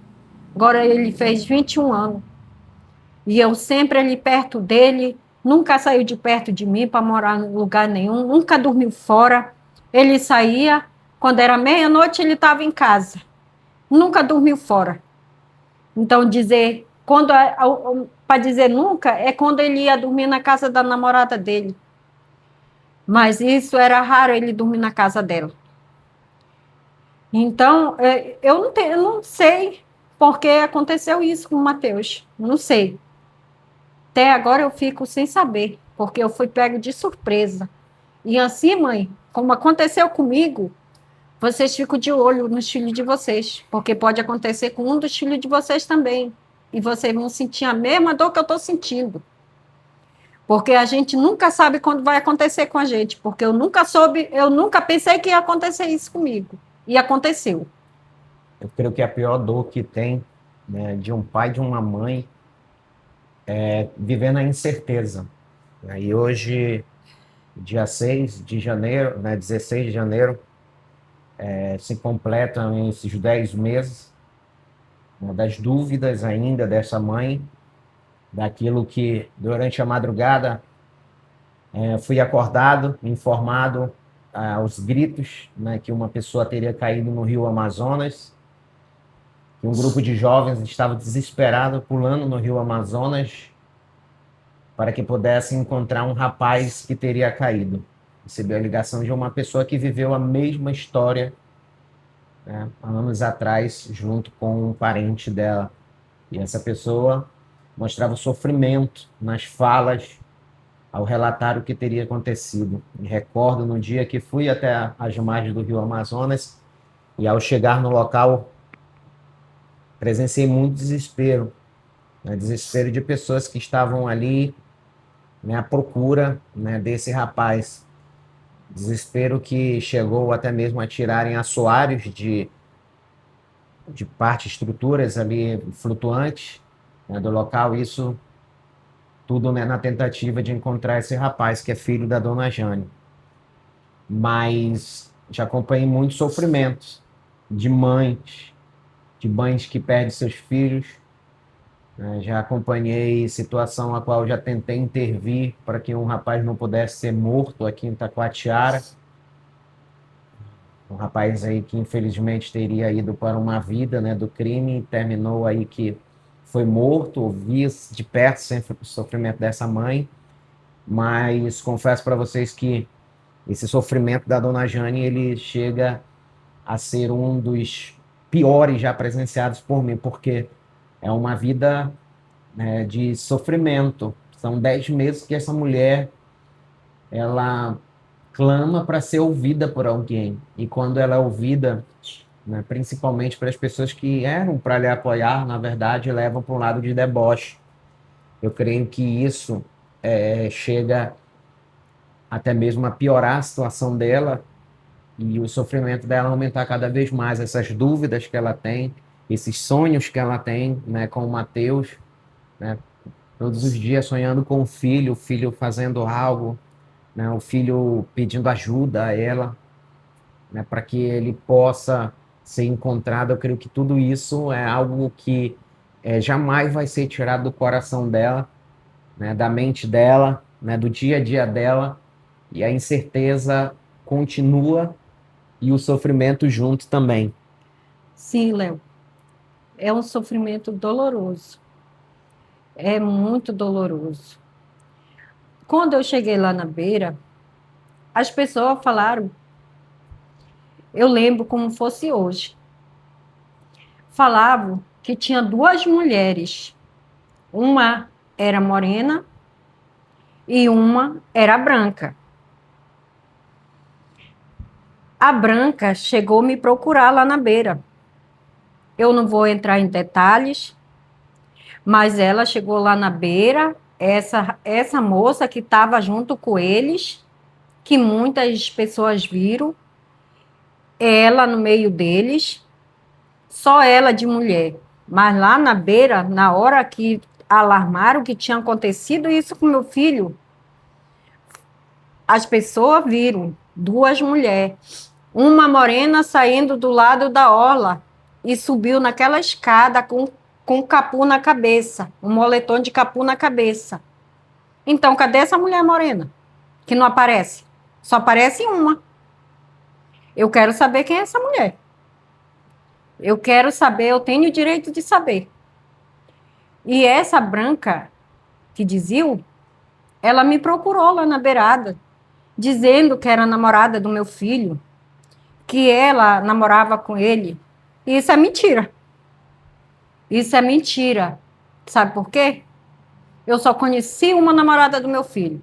Agora ele fez 21 anos. E eu sempre ali perto dele, nunca saiu de perto de mim para morar em lugar nenhum, nunca dormiu fora. Ele saía, quando era meia-noite, ele estava em casa. Nunca dormiu fora. Então, dizer, para dizer nunca, é quando ele ia dormir na casa da namorada dele. Mas isso era raro ele dormir na casa dela. Então, eu não sei porque aconteceu isso com o Matheus. Não sei. Até agora eu fico sem saber, porque eu fui pego de surpresa. E assim, mãe, como aconteceu comigo, vocês ficam de olho nos filhos de vocês, porque pode acontecer com um dos filhos de vocês também. E vocês vão sentir a mesma dor que eu estou sentindo. Porque a gente nunca sabe quando vai acontecer com a gente, porque eu nunca soube, eu nunca pensei que ia acontecer isso comigo. E aconteceu. Eu creio que a pior dor que tem, né, de um pai e de uma mãe é viver na incerteza. E hoje, dia 6 de janeiro, né, 16 de janeiro, se completam esses 10 meses, né, das dúvidas ainda dessa mãe, daquilo que durante a madrugada fui acordado, informado aos gritos, né, que uma pessoa teria caído no rio Amazonas, que um grupo de jovens estava desesperado pulando no rio Amazonas para que pudesse encontrar um rapaz que teria caído. Recebi a ligação de uma pessoa que viveu a mesma história, né, há anos atrás, junto com um parente dela. E essa pessoa mostrava sofrimento nas falas ao relatar o que teria acontecido. Me recordo no dia que fui até as margens do rio Amazonas e, ao chegar no local, presenciei muito desespero, né? Desespero de pessoas que estavam ali, né, à procura, né, desse rapaz. Desespero que chegou até mesmo a tirarem assoalhos de parte, estruturas ali flutuantes, né, do local. Isso tudo, né, na tentativa de encontrar esse rapaz que é filho da dona Jane. Mas já acompanhei muitos sofrimentos de mães que perdem seus filhos, né? Já acompanhei situação a qual já tentei intervir para que um rapaz não pudesse ser morto aqui em Taquatiara. Um rapaz aí que infelizmente teria ido para uma vida, né, do crime e terminou aí que foi morto. Vi de perto sempre o sofrimento dessa mãe, mas confesso para vocês que esse sofrimento da dona Jane, ele chega a ser um dos piores já presenciados por mim, porque é uma vida, né, de sofrimento. São 10 meses que essa mulher, ela clama para ser ouvida por alguém. E quando ela é ouvida, né, principalmente para as pessoas que eram para lhe apoiar, na verdade, levam para um lado de deboche. Eu creio que isso chega até mesmo a piorar a situação dela e o sofrimento dela aumentar cada vez mais, essas dúvidas que ela tem, esses sonhos que ela tem, né, com o Matheus, né, todos os dias sonhando com o filho fazendo algo, né, o filho pedindo ajuda a ela, né, para que ele possa ser encontrado. Eu creio que tudo isso é algo que jamais vai ser tirado do coração dela, né, da mente dela, né, do dia a dia dela, e a incerteza continua e o sofrimento junto também. Sim, Léo, é um sofrimento doloroso. É muito doloroso. Quando eu cheguei lá na beira, as pessoas falaram, eu lembro como fosse hoje. Falavam que tinha duas mulheres. Uma era morena e uma era branca. A branca chegou me procurar lá na beira. Eu não vou entrar em detalhes, mas ela chegou lá na beira, essa moça que estava junto com eles, que muitas pessoas viram, ela no meio deles, só ela de mulher. Mas lá na beira, na hora que alarmaram que tinha acontecido isso com meu filho, as pessoas viram duas mulheres. Uma morena saindo do lado da orla e subiu naquela escada com capu na cabeça, um moletom de capu na cabeça. Então, cadê essa mulher morena? Que não aparece? Só aparece uma. Eu quero saber quem é essa mulher. Eu quero saber, eu tenho o direito de saber. E essa branca que dizia, ela me procurou lá na beirada, dizendo que era namorada do meu filho, que ela namorava com ele. E isso é mentira. Isso é mentira. Sabe por quê? Eu só conheci uma namorada do meu filho.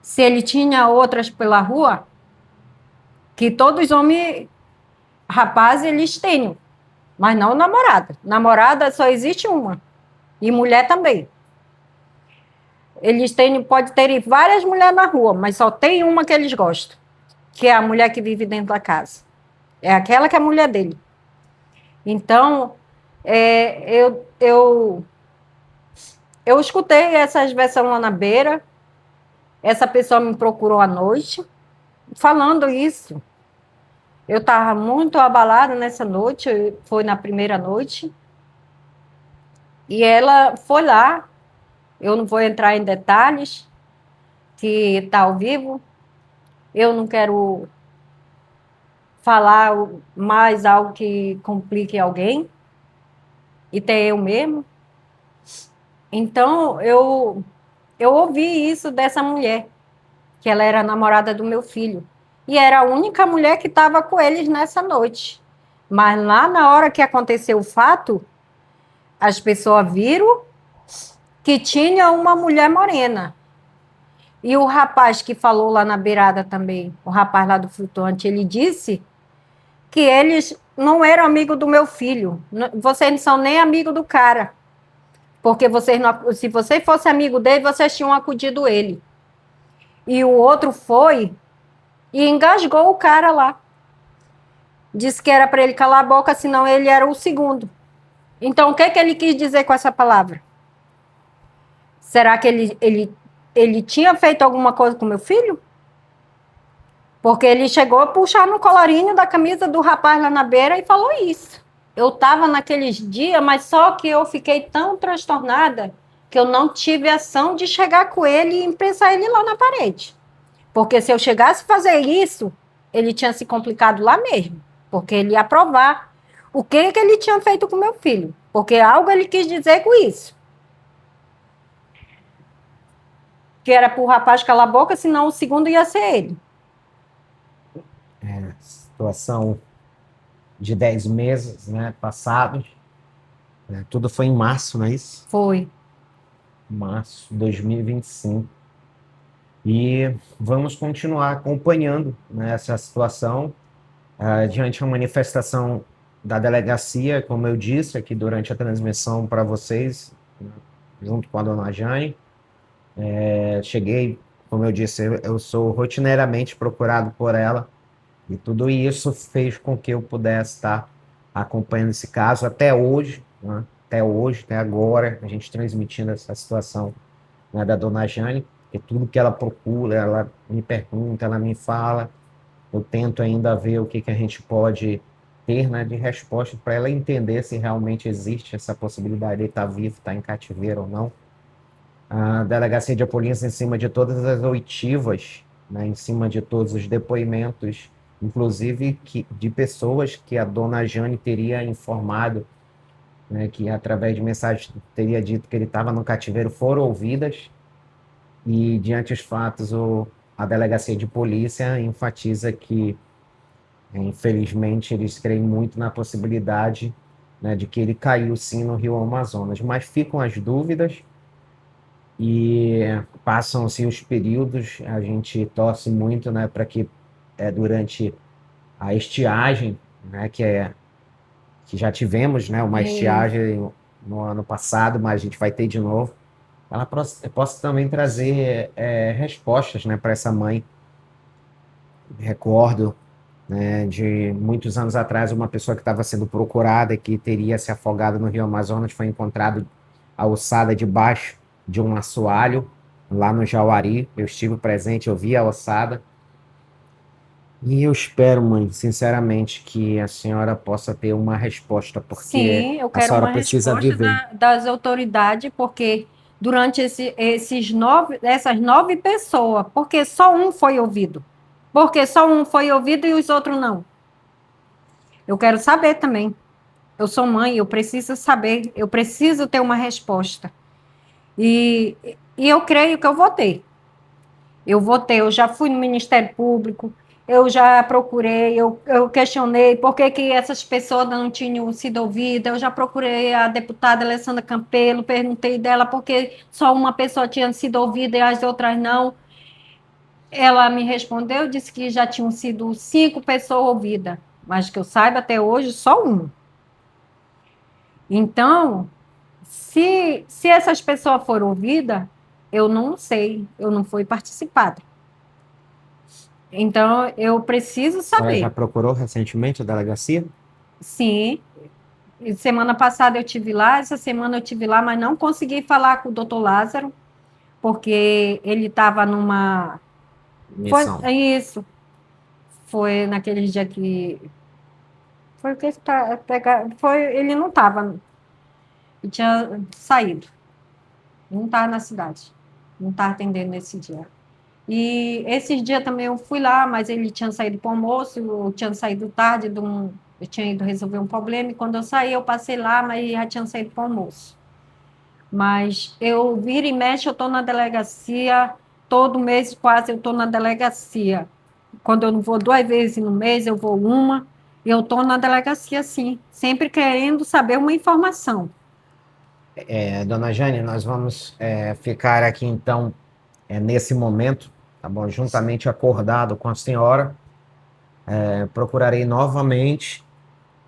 Se ele tinha outras pela rua, que todos os homens, rapazes, eles têm, mas não namorada. Namorada só existe uma. E mulher também. Eles têm, pode ter várias mulheres na rua, mas só tem uma que eles gostam, que é a mulher que vive dentro da casa. É aquela que é a mulher dele. Então, eu escutei essas versões lá na beira. Essa pessoa me procurou à noite, falando isso. Eu estava muito abalada nessa noite, foi na primeira noite. E ela foi lá. Eu não vou entrar em detalhes, que está ao vivo. Eu não quero falar mais algo que complique alguém, e até eu mesmo. Então, eu ouvi isso dessa mulher, que ela era namorada do meu filho. E era a única mulher que estava com eles nessa noite. Mas lá na hora que aconteceu o fato, as pessoas viram que tinha uma mulher morena. E o rapaz que falou lá na beirada também, o rapaz lá do flutuante, ele disse que eles não eram amigos do meu filho. Vocês não são nem amigos do cara. Porque vocês não, se você fosse amigo dele, vocês tinham acudido ele. E o outro foi e engasgou o cara lá. Disse que era para ele calar a boca, senão ele era o segundo. Então, o que que ele quis dizer com essa palavra? Será que ele tinha feito alguma coisa com meu filho? Porque ele chegou a puxar no colarinho da camisa do rapaz lá na beira e falou isso. Eu estava naqueles dias, mas só que eu fiquei tão transtornada que eu não tive ação de chegar com ele e imprensar ele lá na parede. Porque se eu chegasse a fazer isso, ele tinha se complicado lá mesmo. Porque ele ia provar o que que ele tinha feito com meu filho. Porque algo ele quis dizer com isso. Que era para o rapaz calar a boca, senão o segundo ia ser ele. Situação de 10 meses, né, passados. Tudo foi em março, não é isso? Foi. Março de 2025. E vamos continuar acompanhando, né, essa situação. Diante da manifestação da delegacia, como eu disse aqui durante a transmissão para vocês, né, junto com a dona Jane. Cheguei, como eu disse, eu sou rotineiramente procurado por ela, e tudo isso fez com que eu pudesse estar acompanhando esse caso até hoje, né? Até hoje, até agora, a gente transmitindo essa situação, né, da dona Jane, e tudo que ela procura, ela me pergunta, ela me fala, eu tento ainda ver o que que a gente pode ter, né, de resposta para ela entender se realmente existe essa possibilidade de estar vivo, estar em cativeiro ou não. A delegacia de polícia, em cima de todas as oitivas, né, em cima de todos os depoimentos, inclusive de pessoas que a dona Jane teria informado, né, que através de mensagens teria dito que ele estava no cativeiro, foram ouvidas, e diante dos fatos, a delegacia de polícia enfatiza que, infelizmente, eles creem muito na possibilidade, né, de que ele caiu sim no Rio Amazonas, mas ficam as dúvidas. E passam-se os períodos, a gente torce muito, né, para que durante a estiagem, né, que já tivemos, né, uma estiagem no ano passado, mas a gente vai ter de novo, ela possa também trazer respostas, né, para essa mãe. Recordo, né, de muitos anos atrás, uma pessoa que estava sendo procurada, que teria se afogado no Rio Amazonas, foi encontrado a ossada debaixo de um assoalho, lá no Jauari. Eu estive presente, eu vi a ossada. E eu espero, mãe, sinceramente, que a senhora possa ter uma resposta, porque Sim, eu a quero senhora uma precisa resposta viver. das autoridades, porque durante essas 9 pessoas, porque só um foi ouvido. Porque só um foi ouvido e os outros não. Eu quero saber também. Eu sou mãe, eu preciso saber, eu preciso ter uma resposta. E, e eu creio que eu vou ter. Eu vou ter, eu já fui no Ministério Público, Eu já procurei, eu questionei por que, que essas pessoas não tinham sido ouvidas. Eu já procurei a deputada Alessandra Campelo, perguntei dela por que só uma pessoa tinha sido ouvida e as outras não. Ela me respondeu, disse que já tinham sido 5 pessoas ouvidas, mas que eu saiba até hoje só uma. Então, se essas pessoas foram ouvidas, eu não sei, eu não fui participada. Então, eu preciso A senhora já saber. procurou recentemente a delegacia? Sim, e semana passada eu tive lá, essa semana eu tive lá, mas não consegui falar com o doutor Lázaro, porque ele estava numa. Foi Missão. é isso, foi naquele dia que. Foi o que foi, ele não estava, ele tinha saído, não estava na cidade, não estava atendendo nesse dia. E esses dias também eu fui lá, mas ele tinha saído para o almoço, eu tinha saído tarde, eu tinha ido resolver um problema, e quando eu saí, eu passei lá, mas já tinha saído para o almoço. Mas eu vira e mexe, eu estou na delegacia, todo mês quase eu estou na delegacia. Quando eu não vou 2 vezes no mês, eu vou uma, e eu estou na delegacia sim, sempre querendo saber uma informação. Dona Jane, nós vamos ficar aqui então nesse momento, tá bom? Juntamente acordado com a senhora, procurarei novamente,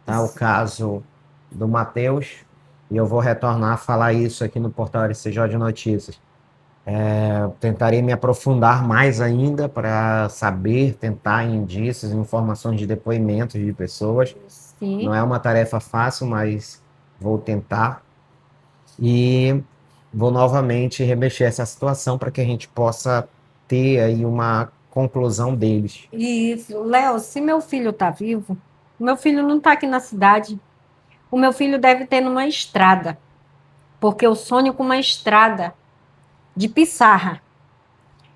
tá, o caso do Matheus e eu vou retornar a falar isso aqui no portal RCJ de Notícias. Tentarei me aprofundar mais ainda para saber, tentar indícios, informações de depoimentos de pessoas. Não Sim, é uma tarefa fácil, mas vou tentar. E vou novamente remexer essa situação para que a gente possa ter aí uma conclusão deles. isso. Léo, se meu filho está vivo, meu filho não está aqui na cidade. O meu filho deve ter numa estrada, porque eu sonho com uma estrada de pissarra.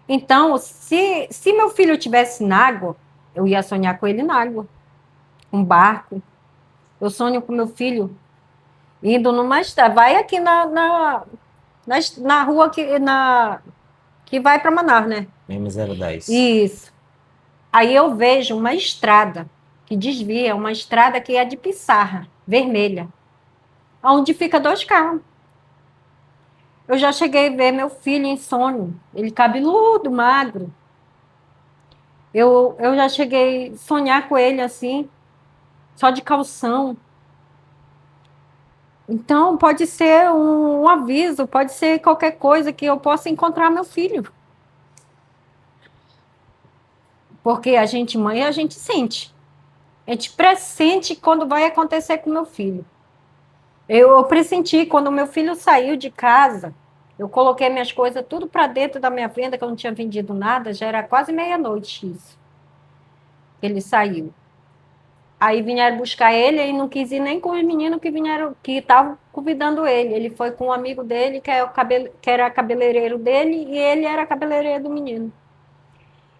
Então, se meu filho tivesse na água, eu ia sonhar com ele na água, um barco. Eu sonho com meu filho indo numa estrada. Vai aqui na rua que vai para Manaus, né? M010. Isso. Aí eu vejo uma estrada que desvia, uma estrada que é de pissarra, vermelha, onde fica 2 carros. Eu já cheguei a ver meu filho em sonho, ele cabeludo, magro. Eu já cheguei a sonhar com ele assim, só de calção. Então, pode ser um aviso, pode ser qualquer coisa que eu possa encontrar meu filho. Porque a gente, mãe, a gente sente. A gente pressente quando vai acontecer com meu filho. Eu pressenti quando meu filho saiu de casa. Eu coloquei minhas coisas tudo para dentro da minha venda, que eu não tinha vendido nada, já era quase meia-noite isso. Ele saiu. Aí vieram buscar ele e não quis ir nem com os meninos que vieram, que estavam convidando ele. Ele foi com um amigo dele, que era cabeleireiro dele, e ele era cabeleireiro do menino.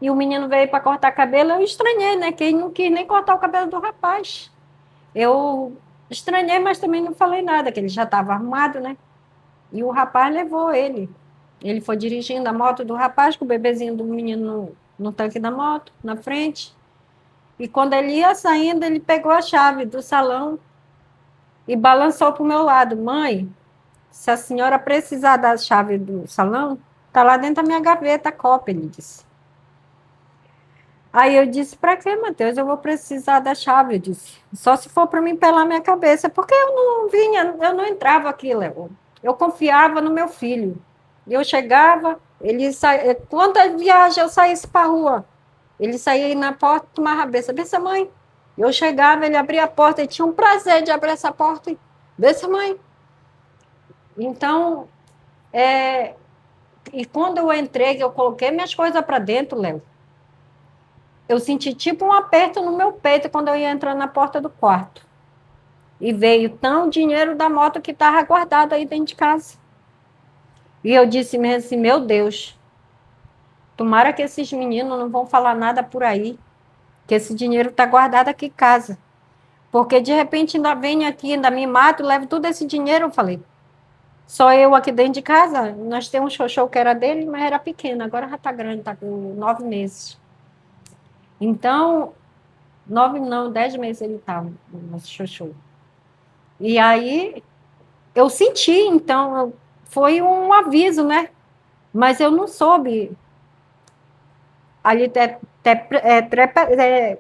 E o menino veio para cortar cabelo, eu estranhei, né? Que ele não quis nem cortar o cabelo do rapaz. Eu estranhei, mas também não falei nada, que ele já estava arrumado, né? E o rapaz levou ele. Ele foi dirigindo a moto do rapaz, com o bebezinho do menino no tanque da moto, na frente. E quando ele ia saindo, ele pegou a chave do salão e balançou para o meu lado. Mãe, se a senhora precisar da chave do salão, tá lá dentro da minha gaveta, a cópia, ele disse. Aí eu disse, para quê, Matheus? Eu vou precisar da chave, eu disse. Só se for para me pelar minha cabeça, porque eu não vinha, eu não entrava aqui, Léo. Eu confiava no meu filho. Eu chegava, ele saía, quando a viagem eu saísse para a rua, ele saía aí na porta, tomava a beça. Beça, mãe. Eu chegava, ele abria a porta, ele tinha um prazer de abrir essa porta. Beça, mãe. Então, e quando eu entrei, que eu coloquei minhas coisas para dentro, Léo, eu senti tipo um aperto no meu peito quando eu ia entrando na porta do quarto. E veio tão dinheiro da moto que estava guardado aí dentro de casa. E eu disse mesmo assim, meu Deus, tomara que esses meninos não vão falar nada por aí, que esse dinheiro está guardado aqui em casa. Porque de repente ainda vem aqui, ainda me mato, levo todo esse dinheiro. Eu falei, só eu aqui dentro de casa, nós temos um xoxô que era dele, mas era pequeno, agora já está grande, está com 9 meses. Então, 9 não, 10 meses ele estava no chuchu. E aí, eu senti, então, foi um aviso, né? Mas eu não soube ali,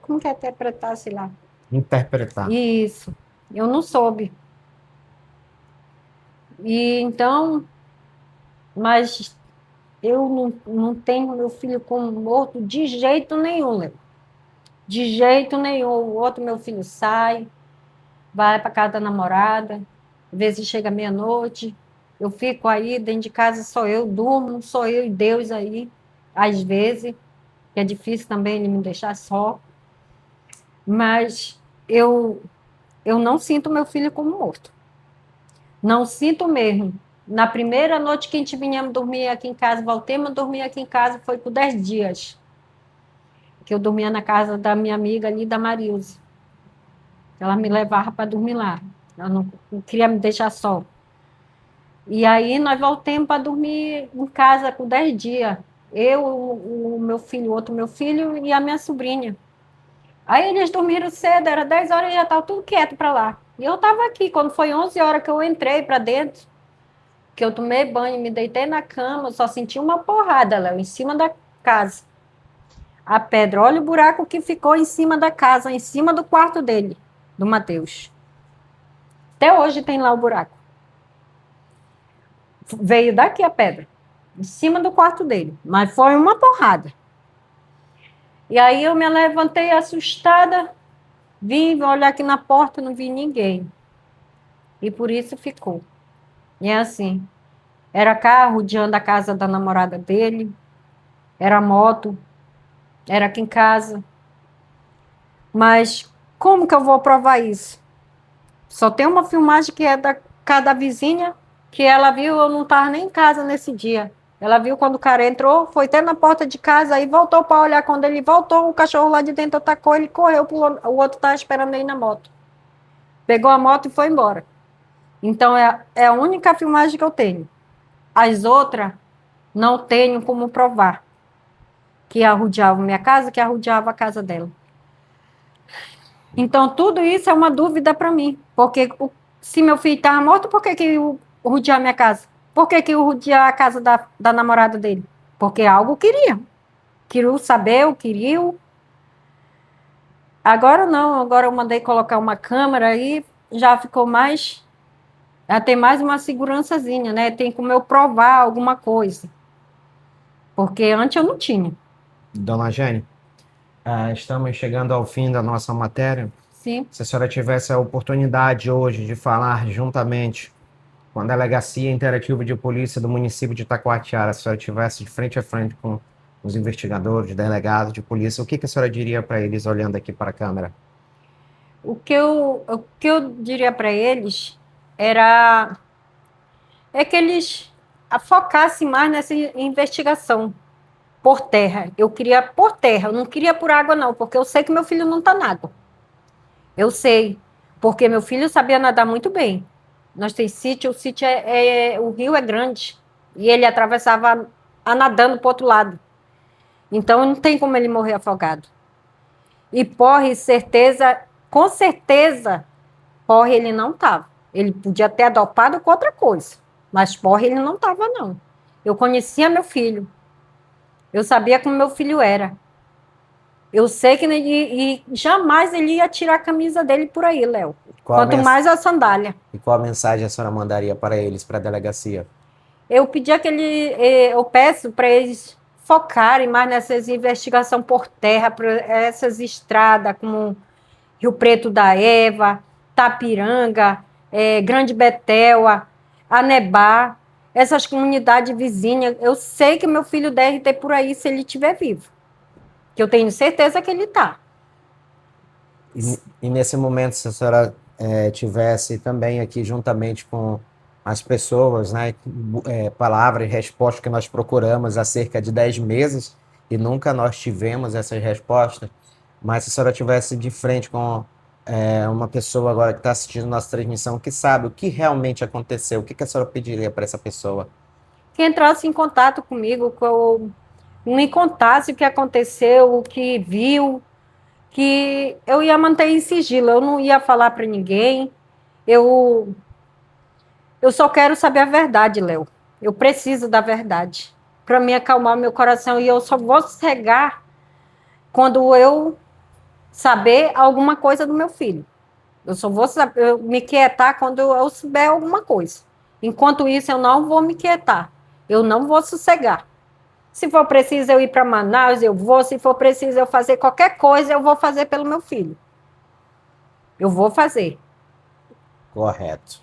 como que é interpretar, sei lá. Interpretar. Isso, eu não soube. E então, mas eu não tenho meu filho como morto de jeito nenhum, Léo. De jeito nenhum. O outro meu filho sai, vai para casa da namorada, às vezes chega meia-noite, eu fico aí dentro de casa, só eu durmo, sou eu e Deus aí, às vezes, que é difícil também ele me deixar só, mas eu, eu não sinto meu filho como morto. Não sinto mesmo. Na primeira noite que a gente vinha dormir aqui em casa, voltemos a dormir aqui em casa, foi por 10 dias, que eu dormia na casa da minha amiga ali, da Marilze. Ela me levava para dormir lá. Ela não queria me deixar só. E aí nós voltamos para dormir em casa por 10 dias. Eu, o meu filho, o outro meu filho e a minha sobrinha. Aí eles dormiram cedo, era 10 horas e já estava tudo quieto para lá. E eu estava aqui, quando foi 11 horas que eu entrei para dentro, que eu tomei banho, me deitei na cama, eu só senti uma porrada, Léo, em cima da casa. A pedra, olha o buraco que ficou em cima da casa, em cima do quarto dele, do Matheus. Até hoje tem lá o buraco. Veio daqui a pedra, em cima do quarto dele, mas foi uma porrada. E aí eu me levantei assustada, vim olhar aqui na porta, não vi ninguém. E por isso ficou. E é assim, era carro diante a casa da namorada dele, era moto, era aqui em casa. Mas como que eu vou provar isso? Só tem uma filmagem que é da casa da vizinha, que ela viu, eu não estava nem em casa nesse dia. Ela viu quando o cara entrou, foi até na porta de casa, aí voltou para olhar. Quando ele voltou, o cachorro lá de dentro atacou, ele correu, o outro estava esperando aí na moto. Pegou a moto e foi embora. Então, é a única filmagem que eu tenho. As outras, não tenho como provar que arrodeava minha casa, que arrodeava a casa dela. Então, tudo isso é uma dúvida para mim. Porque se meu filho estava morto, por que que rodear minha casa? Por que que rodear a casa da namorada dele? Porque algo queria. Queria saber, eu queria. Agora não, agora eu mandei colocar uma câmera aí, já ficou mais. Já tem mais uma segurançazinha, né? Tem como eu provar alguma coisa. Porque antes eu não tinha. Dona Jane, estamos chegando ao fim da nossa matéria. Sim. Se a senhora tivesse a oportunidade hoje de falar juntamente com a Delegacia Interativa de Polícia do município de Itacoatiara, se a senhora estivesse de frente a frente com os investigadores, delegados de polícia, o que que a senhora diria para eles olhando aqui para a câmera? O que eu diria para eles era que eles focassem mais nessa investigação por terra. Eu queria por terra, eu não queria por água, não, porque eu sei que meu filho não está na água. Eu sei, porque meu filho sabia nadar muito bem. Nós tem sítio, o sítio o rio é grande e ele atravessava nadando para o outro lado. Então não tem como ele morrer afogado. E porre, certeza, com certeza, porre ele não estava. Ele podia ter adoptado com outra coisa, mas porre ele não estava, não. Eu conhecia meu filho. Eu sabia como meu filho era. Eu sei que e jamais ele ia tirar a camisa dele por aí, Léo. Quanto mais a sandália. E qual a mensagem a senhora mandaria para eles, para a delegacia? Eu pedia eu peço para eles focarem mais nessas investigações por terra, para essas estradas como Rio Preto da Eva, Tapiranga, Grande Betelva, Anebá, essas comunidades vizinhas. Eu sei que meu filho deve ter por aí se ele estiver vivo. Que eu tenho certeza que ele está. E nesse momento, se a senhora tivesse também aqui juntamente com as pessoas, né, palavra e resposta que nós procuramos há cerca de 10 meses e nunca nós tivemos essas respostas, mas se a senhora tivesse de frente com uma pessoa agora que está assistindo nossa transmissão, que sabe o que realmente aconteceu, o que que a senhora pediria para essa pessoa? Que entrasse em contato comigo, me contasse o que aconteceu, o que viu, que eu ia manter em sigilo, eu não ia falar para ninguém. Eu, eu só quero saber a verdade, Léo. Eu preciso da verdade para me acalmar meu coração e eu só vou sossegar quando eu saber alguma coisa do meu filho. Eu só vou saber, me quietar quando eu souber alguma coisa. Enquanto isso, eu não vou me quietar. Eu não vou sossegar. Se for preciso eu ir para Manaus, eu vou. Se for preciso eu fazer qualquer coisa, eu vou fazer pelo meu filho. Eu vou fazer. Correto.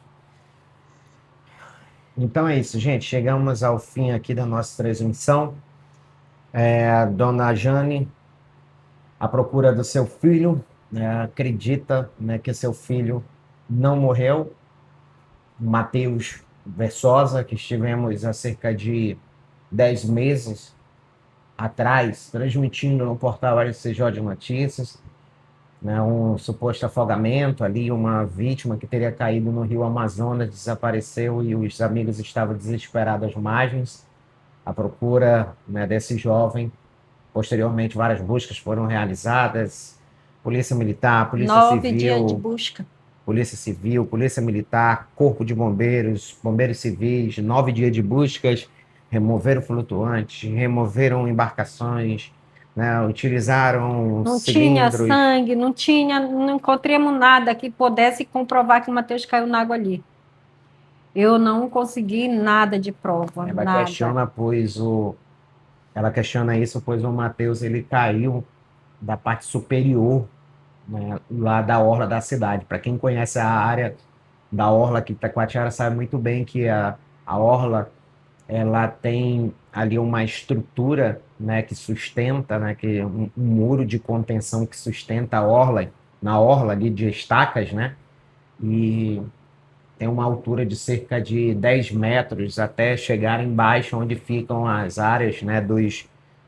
Então é isso, gente. Chegamos ao fim aqui da nossa transmissão. A dona Jane, à procura do seu filho, né, acredita, né, que seu filho não morreu. Matheus Versosa, que estivemos há cerca de 10 meses atrás, transmitindo no portal RCJ de Notícias, né, um suposto afogamento ali, uma vítima que teria caído no rio Amazonas, desapareceu e os amigos estavam desesperados às margens, à procura, né, desse jovem. Posteriormente, várias buscas foram realizadas, Polícia Militar, 9 dias de busca. Polícia Civil, Polícia Militar, Corpo de Bombeiros, Bombeiros Civis, 9 dias de buscas, removeram flutuantes, removeram embarcações, né, utilizaram Não tinha cilindros. sangue, não tinha, não encontramos nada que pudesse comprovar que o Matheus caiu na água ali. Eu não consegui nada de prova, Ela nada. questiona, pois ela questiona isso, pois o Matheus ele caiu da parte superior, né, lá da orla da cidade. Para quem conhece a área da orla aqui de Taquatiara sabe muito bem que a orla ela tem ali uma estrutura, né, que sustenta, né, que um muro de contenção que sustenta a orla, na orla ali de estacas, né, e tem uma altura de cerca de 10 metros até chegar embaixo onde ficam as áreas, né,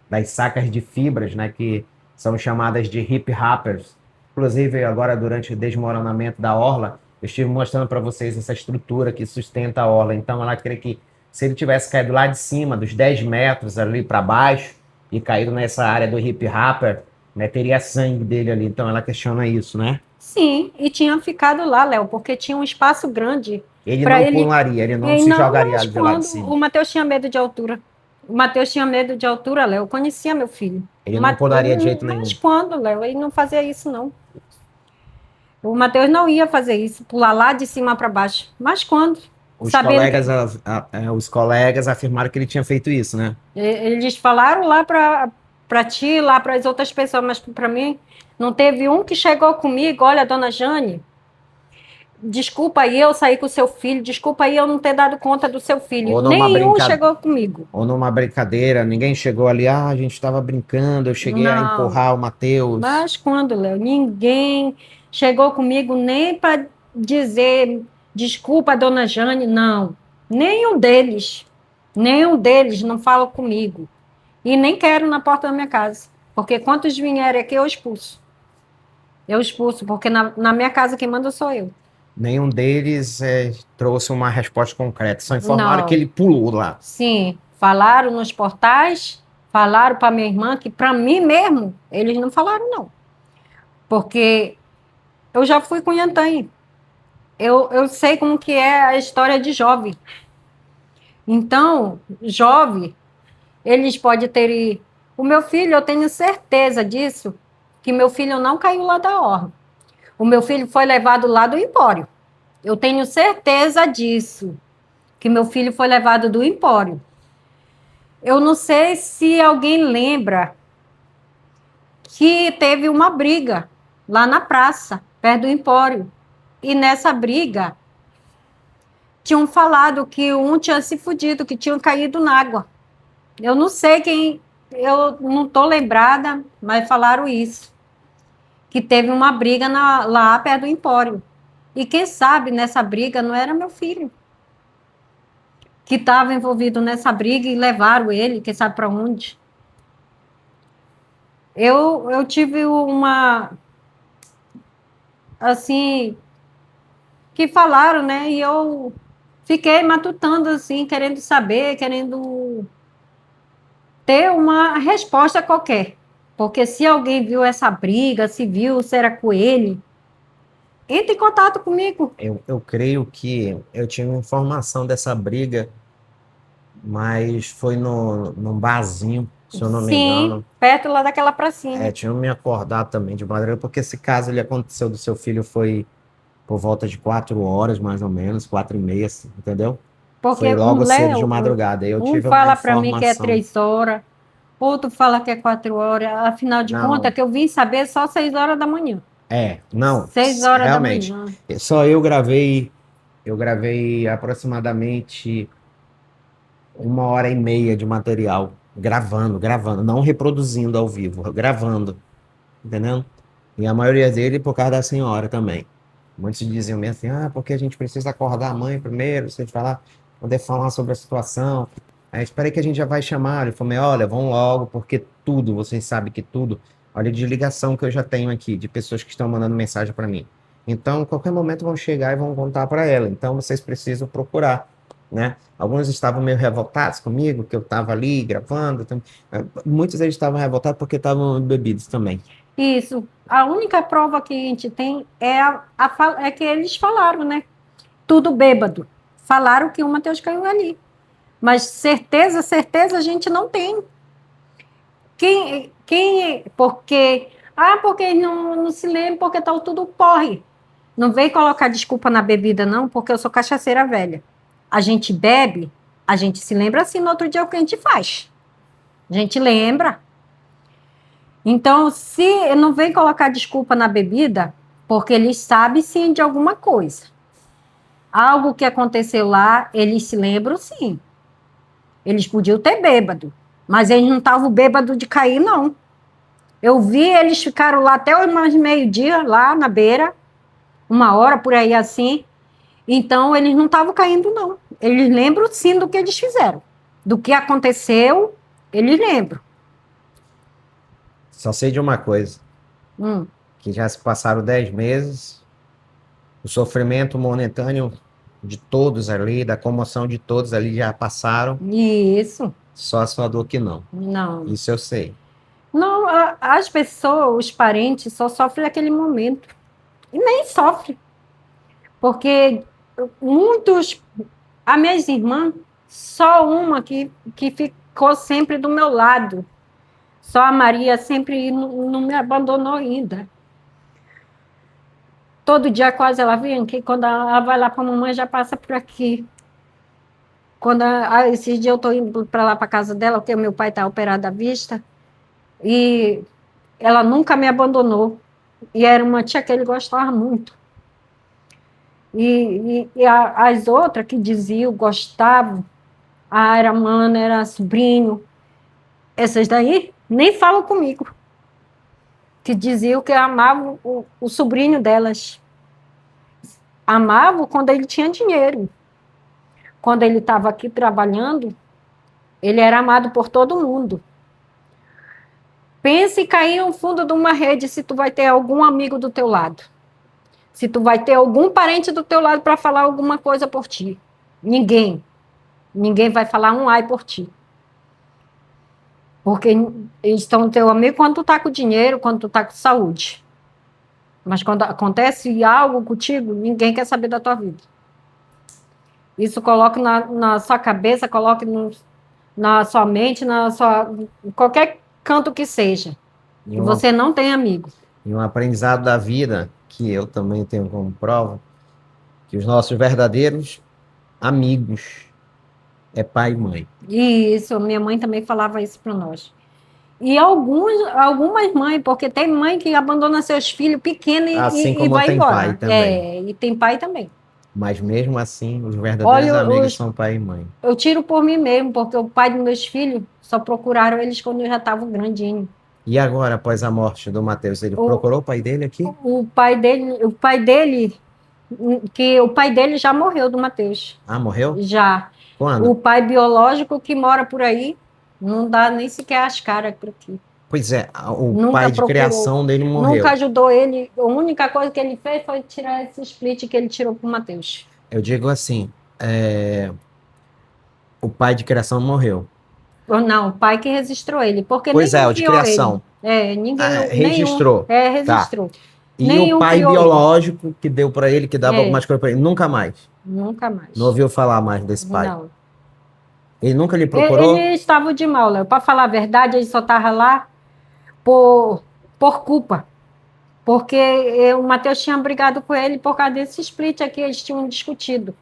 das sacas de fibras, né, que são chamadas de hip wrappers. Inclusive, agora, durante o desmoronamento da orla, eu estive mostrando para vocês essa estrutura que sustenta a orla. Então, ela crê que se ele tivesse caído lá de cima, dos 10 metros ali para baixo, e caído nessa área do hip wrapper, né, teria sangue dele ali. Então, ela questiona isso, né? Sim, e tinha ficado lá, Léo, porque tinha um espaço grande Ele para não ele. pularia, ele não E se não, jogaria mas de lá de quando cima. o Matheus tinha medo de altura. O Matheus tinha medo de altura, Léo. Eu conhecia meu filho. Ele não pularia de jeito Mas nenhum. quando, Léo? Ele não fazia isso, não. O Matheus não ia fazer isso, pular lá de cima para baixo. Mas quando? Os Sabendo colegas, que os colegas afirmaram que ele tinha feito isso, né? eles falaram lá para ti, lá para as outras pessoas, mas para mim não teve um que chegou comigo. Olha, dona Jane, desculpa aí eu sair com o seu filho, desculpa aí eu não ter dado conta do seu filho. Ou numa Nenhum brinca... chegou comigo. Ou numa brincadeira, ninguém chegou ali, a gente estava brincando, eu cheguei a Não. empurrar o Matheus. Mas quando, Léo? Ninguém chegou comigo nem para dizer desculpa, dona Jane, não. Nenhum deles. Nenhum deles não fala comigo. E nem quero na porta da minha casa. Porque quantos vierem aqui, eu expulso. Eu expulso, porque na minha casa quem manda sou eu. Nenhum deles trouxe uma resposta concreta, só informaram que Não. ele pulou lá. Sim, falaram nos portais, falaram para minha irmã, que para mim mesmo, eles não falaram, não. Porque eu já fui com o Yantain. Eu sei como que é a história de jovem. Então, jovem, eles podem ter... O meu filho, eu tenho certeza disso, que meu filho não caiu lá da orla. O meu filho foi levado lá do Empório. Eu tenho certeza disso, que meu filho foi levado do Empório. Eu não sei se alguém lembra que teve uma briga lá na praça, perto do Empório. E nessa briga, tinham falado que um tinha se fudido, que tinha caído na água. Eu não sei quem, eu não estou lembrada, mas falaram isso. Que teve uma briga lá perto do Empório. E quem sabe nessa briga não era meu filho. Que estava envolvido nessa briga e levaram ele, quem sabe para onde. Eu tive uma, assim, que falaram, né? E eu fiquei matutando, assim, querendo saber, querendo ter uma resposta qualquer. Porque se alguém viu essa briga, se viu, se era com ele, entre em contato comigo. Eu creio que eu tive informação dessa briga, mas foi num barzinho, se eu não me Sim, engano. perto lá daquela pracinha. Tinham me acordado também de madrugada, porque esse caso ele aconteceu do seu filho foi por volta de 4 horas, mais ou menos, 4h30, assim, entendeu? Foi Porque logo cedo de Léo, madrugada. Aí eu um tive uma fala para mim que é informação. 3 horas, outro fala que é 4 horas. Afinal de contas, Não, que eu vim saber só 6 horas da manhã. não, 6 horas da realmente. manhã. Só eu gravei aproximadamente 1h30 de material, gravando, não reproduzindo ao vivo, gravando, entendeu? E a maioria dele por causa da senhora também. Muitos diziam mesmo assim, porque a gente precisa acordar a mãe primeiro, você poder falar sobre a situação. Aí esperei que a gente já vai chamar. Ele falou, olha, vão logo, porque tudo, vocês sabem que tudo, olha de ligação que eu já tenho aqui, de pessoas que estão mandando mensagem para mim. Então, qualquer momento vão chegar e vão contar para ela. Então, vocês precisam procurar, né? Alguns estavam meio revoltados comigo, que eu estava ali gravando. Muitos deles estavam revoltados porque estavam bebidos também. Isso. A única prova que a gente tem é que eles falaram, né? Tudo bêbado. Falaram que o Matheus caiu ali. Mas certeza a gente não tem. Porque não se lembra, porque tal tudo porre. Não vem colocar desculpa na bebida, não, porque eu sou cachaceira velha. A gente bebe, a gente se lembra assim no outro dia o que a gente faz. A gente lembra. Então, se não vem colocar desculpa na bebida, porque eles sabem sim de alguma coisa. Algo que aconteceu lá, eles se lembram sim. Eles podiam ter bêbado, mas eles não estavam bêbados de cair, não. Eu vi, eles ficaram lá até mais meio-dia, lá na beira, 1 hora por aí assim. Então, eles não estavam caindo, não. Eles lembram sim do que eles fizeram. Do que aconteceu, eles lembram. Só sei de uma coisa, Hum. que já se passaram 10 meses, o sofrimento momentâneo de todos ali, da comoção de todos ali já passaram, Isso. só a sua dor que não. Não. Isso eu sei. Não, as pessoas, os parentes, só sofrem naquele momento. E nem sofrem. Porque muitos. As minhas irmãs, só uma que ficou sempre do meu lado. Só a Maria sempre não me abandonou ainda. Todo dia quase ela vem aqui, quando ela vai lá para a mamãe, já passa por aqui. Esses dias eu estou indo para lá para casa dela, porque o meu pai está operado da vista, e ela nunca me abandonou. E era uma tia que ele gostava muito. As outras que diziam, gostavam, era mana, era sobrinho, essas daí nem falam comigo. Que diziam que amavam o sobrinho delas. Amavam quando ele tinha dinheiro. Quando ele estava aqui trabalhando, ele era amado por todo mundo. Pense em cair no fundo de uma rede se tu vai ter algum amigo do teu lado. Se tu vai ter algum parente do teu lado para falar alguma coisa por ti. Ninguém. Ninguém vai falar um ai por ti. Porque eles estão teu amigo quando tu tá com dinheiro, quando tu tá com saúde. Mas quando acontece algo contigo, ninguém quer saber da tua vida. Isso coloque na sua cabeça, coloque na sua mente, em qualquer canto que seja. E Que você não tem amigo. um aprendizado da vida, que eu também tenho como prova, que os nossos verdadeiros amigos é pai e mãe. Isso, minha mãe também falava isso para nós. E algumas mães, porque tem mãe que abandona seus filhos pequenos Assim e como vai tem pai embora. também. E tem pai também. Mas mesmo assim, os verdadeiros Olha, amigos são pai e mãe. eu tiro por mim mesmo, porque o pai dos meus filhos só procuraram eles quando eu já estava grandinho. E agora, após a morte do Matheus, ele O, procurou o pai dele aqui? o pai dele já morreu do Matheus. Morreu? Já. Quando? O pai biológico que mora por aí, não dá nem sequer as caras por aqui. Pois é, o Nunca pai de procurou. criação dele Nunca morreu. ajudou ele. A única coisa que ele fez foi tirar esse split que ele tirou pro Matheus. Eu digo assim, o pai de criação morreu. Ou não, o pai que registrou ele, porque Pois é, nenhum o de criou ele. criação. Ninguém, nenhum, Registrou. Tá. registrou. E o Nenhum pai criou ele. biológico que deu para ele, que dava É, algumas coisas para ele, nunca mais. nunca Não mais. ouviu falar mais desse pai. Não. Ele nunca lhe procurou? Ele estava de mal, Léo. Para falar a verdade, ele só estava lá por, por culpa. Porque o Matheus tinha brigado com ele por causa desse split aqui, eles tinham discutido.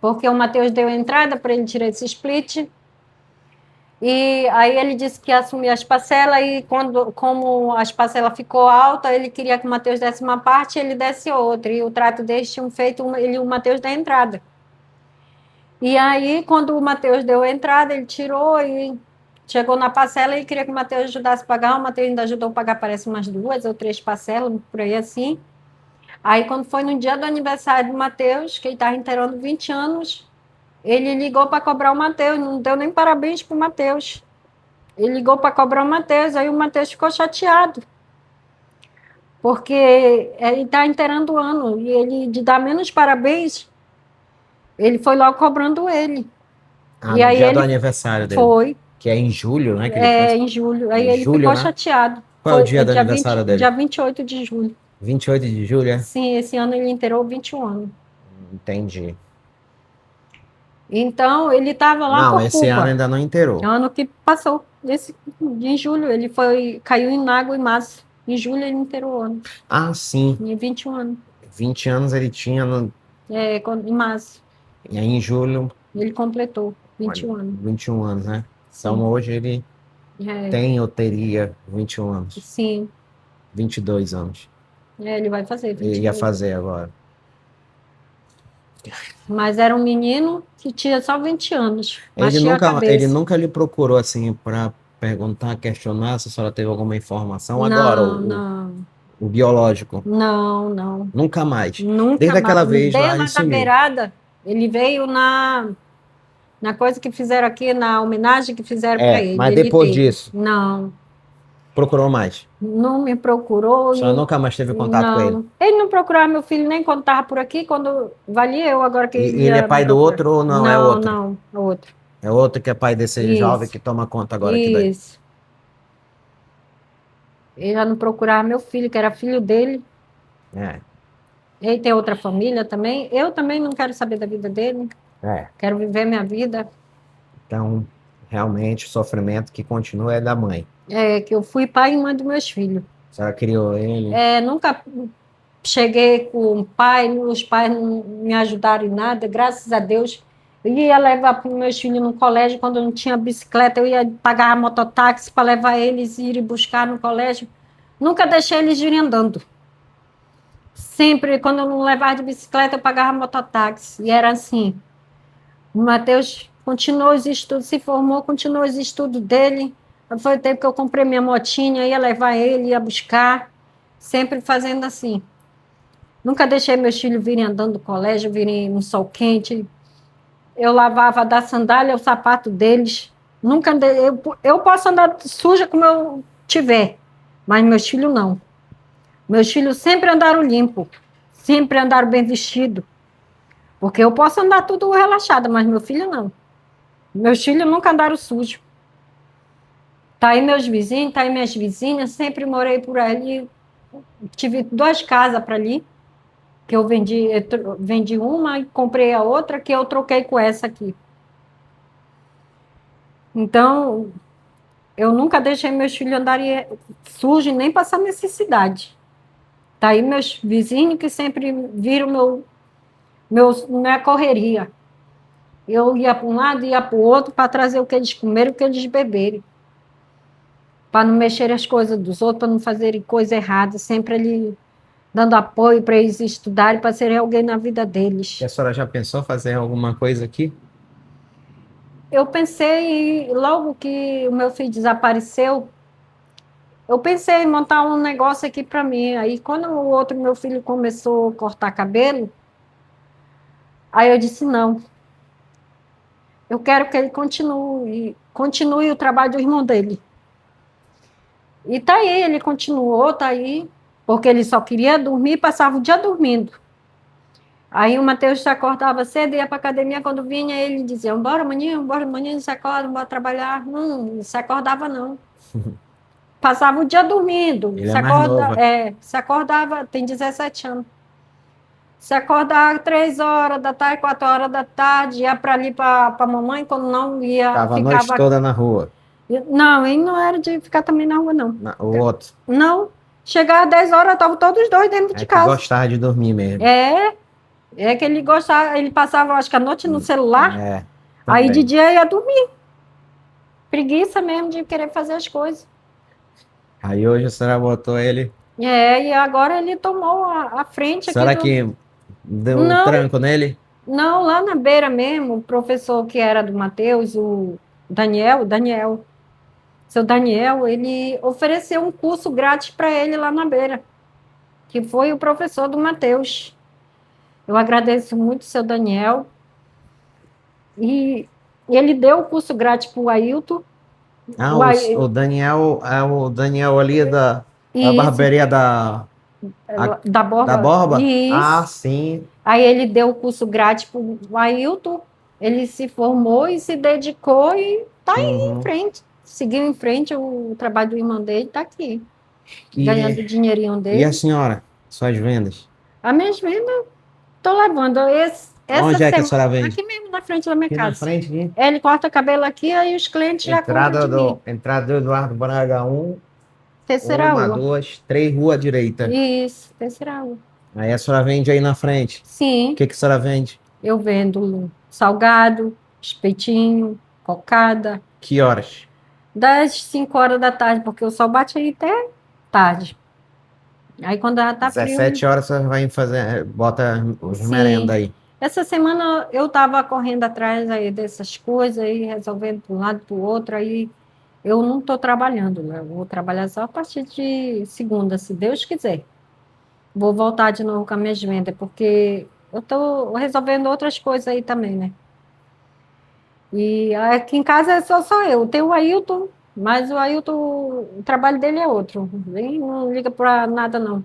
Porque o Matheus deu entrada para ele tirar esse split. E aí ele disse que ia assumir as parcelas e como as parcelas ficou alta, ele queria que o Matheus desse uma parte e ele desse outra. E o trato deles tinham feito ele e o Matheus da entrada. E aí, quando o Matheus deu a entrada, ele tirou e chegou na parcela e queria que o Matheus ajudasse a pagar. O Matheus ainda ajudou a pagar, parece, umas 2 ou 3 parcelas, por aí assim. Aí, quando foi no dia do aniversário do Matheus, que ele estava inteirando 20 anos, ele ligou para cobrar o Matheus, não deu nem parabéns para o Matheus. Ele ligou para cobrar o Matheus, aí o Matheus ficou chateado, porque ele está inteirando o ano, e ele, de dar menos parabéns, ele foi logo cobrando ele. Ah, E no aí dia do ele aniversário dele. foi, Que é em julho, né? Que ele faz. em julho, aí Em ele julho, ficou né? chateado. Qual é o Foi dia do dia aniversário 20, dele? dia 28 de julho. 28 de julho, é? Sim, esse ano ele inteirou 21 anos. Entendi. Então, ele estava lá Não, por esse ano culpa. ainda não inteirou. Ano que passou, em julho, ele caiu em água em março. Em julho ele inteirou o ano, Ah, sim. em 21 anos. 20 anos ele tinha Em março, e aí em julho, ele completou olha, 21 anos. 21 anos, né? Então Sim, hoje ele é, tem ou teria 21 anos, sim, 22 anos. ele vai fazer Ele ia 22. fazer agora. Mas era um menino que tinha só 20 anos, mas Ele tinha a nunca, ele cabeça. nunca lhe procurou assim para perguntar, questionar se a senhora teve alguma informação. Agora, Não, não, o biológico, não, não. nunca mais. Nunca Desde mais. aquela vez Dei lá ele lá da sumiu. beirada, ele veio na coisa que fizeram aqui, na homenagem que fizeram para É, ele. mas Ele depois teve. disso, Não, procurou mais. não me A procurou. senhora nunca mais teve contato com ele. Não. Ele não procurava meu filho nem quando estava por aqui, quando valia eu agora que E ele é ia me pai do procurar. outro ou não? É Não, outro? não, é outro. É outro que é pai desse jovem Isso, que toma conta agora aqui daí. isso. Ele já não procurava meu filho, que era filho dele. É, Ele tem outra família também. Eu também não quero saber da vida dele. é. Quero viver minha vida. Então, realmente, o sofrimento que continua é da mãe. É que eu fui pai e mãe dos meus filhos. A senhora criou ele. Nunca cheguei com o pai, os pais não me ajudaram em nada, graças a Deus. Eu ia levar para os meus filhos no colégio, quando eu não tinha bicicleta, eu ia pagar mototáxi para levar eles e ir buscar no colégio. Nunca deixei eles irem andando. Sempre, quando eu não levava de bicicleta, eu pagava mototáxi. E era assim. O Matheus continuou os estudos, se formou, continuou os estudos dele. Foi o tempo que eu comprei minha motinha, ia levar ele, ia buscar. Sempre fazendo assim. Nunca deixei meus filhos virem andando do colégio, virem no sol quente. Eu lavava da sandália o sapato deles. Nunca andei, eu posso andar suja como eu tiver, mas meus filhos não. Meus filhos sempre andaram limpo, sempre andaram bem vestido. Porque eu posso andar tudo relaxada, mas meu filho não. Meus filhos nunca andaram sujo. Tá aí meus vizinhos, tá aí minhas vizinhas, sempre morei por ali. Tive 2 casas para ali. Que eu vendi uma e comprei a outra, que eu troquei com essa aqui. Então, eu nunca deixei meus filhos andarem sujos, nem passar necessidade. Tá aí meus vizinhos que sempre viram minha correria. Eu ia para um lado, ia para o outro, para trazer o que eles comeram, o que eles beberem. Para não mexer as coisas dos outros, para não fazerem coisa errada, sempre ali dando apoio para eles estudarem, para serem alguém na vida deles. E a senhora já pensou fazer alguma coisa aqui? Eu pensei, logo que o meu filho desapareceu, eu pensei em montar um negócio aqui para mim. Aí, quando o outro meu filho começou a cortar cabelo, aí eu disse: não, eu quero que ele continue o trabalho do irmão dele. E tá aí, ele continuou, tá aí, porque ele só queria dormir e passava o dia dormindo. Aí o Matheus se acordava cedo, ia para academia, quando vinha ele dizia, bora maninho, se acorda, bora trabalhar. Não se acordava não. Passava o dia dormindo, Ele é mais novo. se acordava, tem 17 anos. Se acordava 3 horas da tarde, 4 horas da tarde, ia para ali para a mamãe, quando não ia, Ficava a noite toda na rua. Não, ele não era de ficar também na rua, não. O outro. Não, chegava às 10 horas, estavam todos os dois dentro de casa. Gostava de dormir mesmo. É que ele gostava, ele passava, acho que a noite no celular, aí de dia ia dormir. Preguiça mesmo de querer fazer as coisas. Aí hoje a senhora botou ele. E agora ele tomou a frente aqui. Será que deu um tranco nele? Não, lá na beira mesmo, o professor que era do Matheus, o Daniel, seu Daniel, ele ofereceu um curso grátis para ele lá na beira, que foi o professor do Matheus. Eu agradeço muito o seu Daniel. E ele deu o curso grátis para o Ailton. O Daniel é o Daniel ali da barbearia da Borba. Da Borba? Isso. Sim. Aí ele deu o curso grátis para o Ailton, ele se formou e se dedicou e está aí em frente. Seguiu em frente, o trabalho do irmão dele está aqui, ganhando o dinheirinho dele. E a senhora? Suas vendas? As minhas vendas, estou levando. Onde é que a senhora vende? Aqui mesmo, na frente da minha casa. Na frente, aqui? Ele corta cabelo aqui, aí os clientes já compram de mim. Entrada do Eduardo Braga 1. Terceira rua. 2, 3 rua à direita. Isso, terceira rua. Aí a senhora vende aí na frente? Sim. O que a senhora vende? Eu vendo salgado, espetinho, cocada. Que horas? Das 5 horas da tarde, porque o sol bate aí até tarde. Aí quando ela tá 17 frio... horas você vai fazer, bota os merenda aí. Essa semana eu tava correndo atrás aí dessas coisas aí, resolvendo de um lado para o outro, aí eu não estou trabalhando, né? Eu vou trabalhar só a partir de segunda, se Deus quiser. Vou voltar de novo com as minhas vendas, porque eu estou resolvendo outras coisas aí também, né? E aqui em casa é só eu. Tem o Ailton, mas o Ailton, o trabalho dele é outro. Nem não liga para nada, não.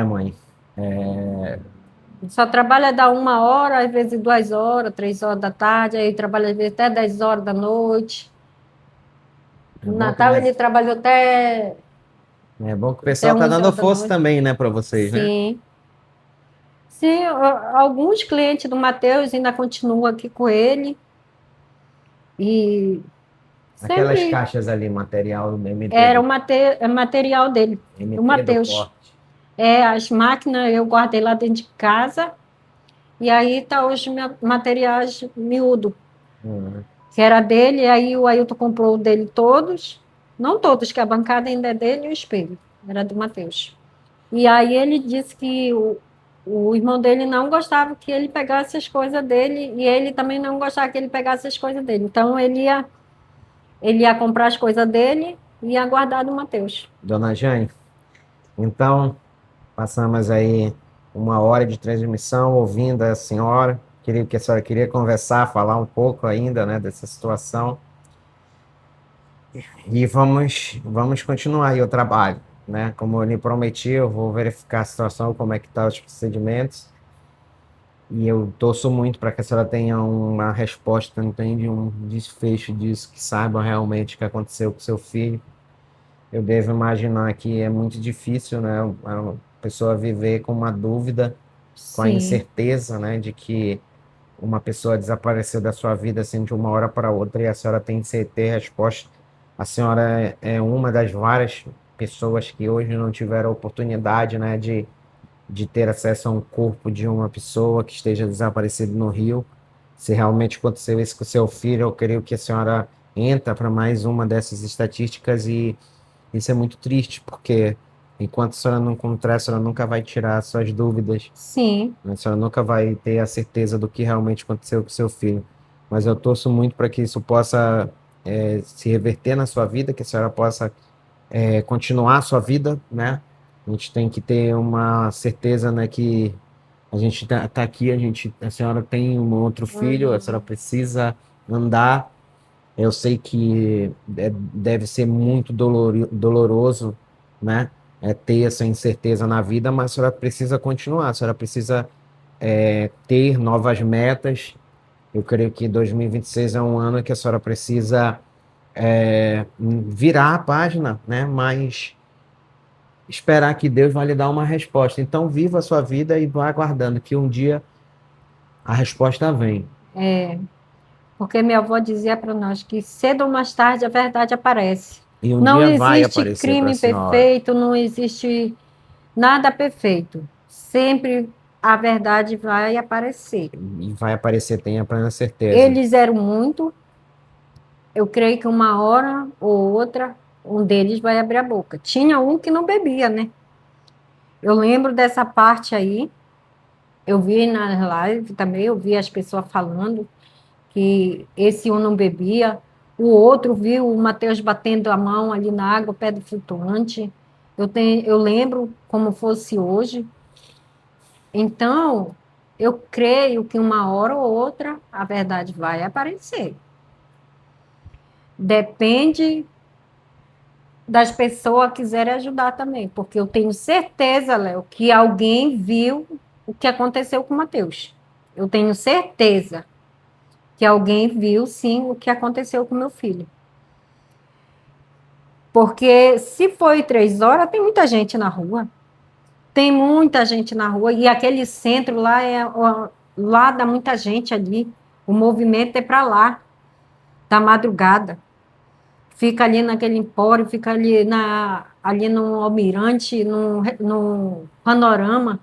Mãe. Só trabalha da 1 hora, às vezes 2 horas, 3 horas da tarde, aí trabalha às vezes até 10 horas da noite. No Natal ele trabalhou até... É bom que o pessoal tá dando força também, né, para vocês, né? Sim. Sim, alguns clientes do Matheus ainda continuam aqui com ele. E aquelas caixas ali, material do MT. Era o material dele, o Matheus. As máquinas eu guardei lá dentro de casa. E aí tá os materiais miúdo. Que era dele, e aí o Ailton comprou o dele todos. Não todos, que a bancada ainda é dele e o espelho. Era do Matheus. E aí ele disse que o irmão dele não gostava que ele pegasse as coisas dele, e ele também não gostava que ele pegasse as coisas dele. Então ele ia comprar as coisas dele e ia guardar do Matheus. Dona Jane, então passamos aí 1 hora de transmissão ouvindo a senhora. Queria que a senhora queria conversar, falar um pouco ainda, né, dessa situação. E vamos continuar aí o trabalho, né? Como eu lhe prometi, eu vou verificar a situação, como é que tá os procedimentos. E eu torço muito para que a senhora tenha uma resposta, entende? Um desfecho disso, que saiba realmente o que aconteceu com seu filho. Eu devo imaginar que é muito difícil, né? A pessoa viver com uma dúvida, com a incerteza, né? De que uma pessoa desapareceu da sua vida assim de uma hora para outra e a senhora tem que ter resposta. A senhora é uma das várias pessoas que hoje não tiveram a oportunidade, né? De ter acesso a um corpo de uma pessoa que esteja desaparecida no Rio. Se realmente aconteceu isso com o seu filho, eu creio que a senhora entra para mais uma dessas estatísticas e isso é muito triste, porque enquanto a senhora não encontrar, a senhora nunca vai tirar suas dúvidas. Sim. A senhora nunca vai ter a certeza do que realmente aconteceu com o seu filho. Mas eu torço muito para que isso possa se reverter na sua vida, que a senhora possa continuar a sua vida, né? A gente tem que ter uma certeza, né, que a gente tá aqui, a senhora tem um outro filho, a senhora precisa andar. Eu sei que deve ser muito doloroso, né? ter essa incerteza na vida, mas a senhora precisa continuar, a senhora precisa ter novas metas. Eu creio que 2026 é um ano que a senhora precisa virar a página, né? Mas esperar que Deus vai lhe dar uma resposta. Então, viva a sua vida e vá aguardando que um dia a resposta vem. É, porque minha avó dizia para nós que cedo ou mais tarde a verdade aparece. E um Não dia vai existe aparecer para a crime senhora. perfeito, não existe nada perfeito. Sempre a verdade vai aparecer. E vai aparecer, tenha plena certeza. Eles eram muito, eu creio que uma hora ou outra, um deles vai abrir a boca. Tinha um que não bebia, né? Eu lembro dessa parte aí, eu vi na live também, eu vi as pessoas falando que esse um não bebia, o outro viu o Mateus batendo a mão ali na água, pé do flutuante. Eu lembro como fosse hoje. Então, eu creio que uma hora ou outra a verdade vai aparecer. Depende das pessoas que quiserem ajudar também, porque eu tenho certeza, Léo, que alguém viu o que aconteceu com o Mateus. Eu tenho certeza que alguém viu, sim, o que aconteceu com meu filho. Porque se foi 3 horas, tem muita gente na rua. Tem muita gente na rua. E aquele centro lá lá dá muita gente ali. O movimento é para lá, da madrugada. Fica ali naquele empório, fica ali no Almirante, no Panorama.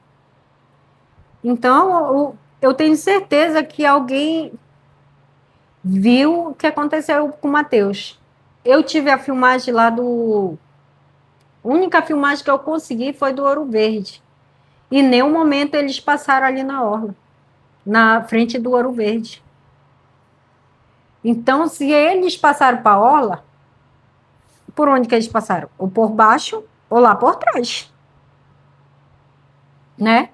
Então, eu tenho certeza que alguém viu o que aconteceu com o Matheus. Eu tive a filmagem lá do. A única filmagem que eu consegui foi do Ouro Verde. E em nenhum momento eles passaram ali na orla, na frente do Ouro Verde. Então, se eles passaram para a orla, por onde que eles passaram? Ou por baixo ou lá por trás, né?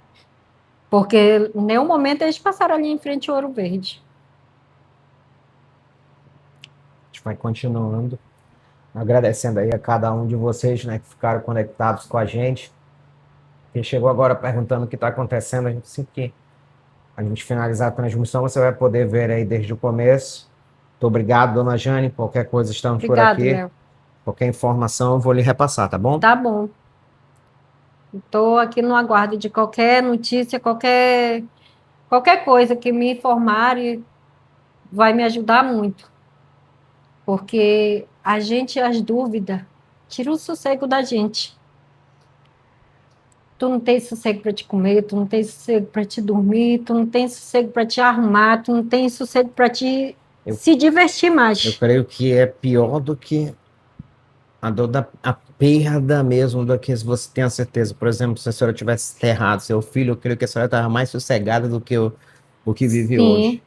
Porque em nenhum momento eles passaram ali em frente ao Ouro Verde. A gente vai continuando, agradecendo aí a cada um de vocês, né, que ficaram conectados com a gente. Quem chegou agora perguntando o que está acontecendo, a gente sempre que a gente finalizar a transmissão, você vai poder ver aí desde o começo. Muito obrigado, dona Jane. Qualquer coisa, estamos por Obrigado, aqui. Léo. Qualquer informação eu vou lhe repassar, tá bom? Tá bom. Estou aqui no aguardo de qualquer notícia, qualquer coisa que me informarem vai me ajudar muito. Porque as dúvidas, tira o sossego da gente. Tu não tem sossego para te comer, tu não tem sossego para te dormir, tu não tem sossego para te arrumar, tu não tem sossego para te se divertir Eu mais. creio que é pior do que a dor a perda mesmo do que se você tem a certeza. Por exemplo, se a senhora tivesse enterrado seu filho, eu creio que a senhora estava mais sossegada do que o que vive Sim, hoje.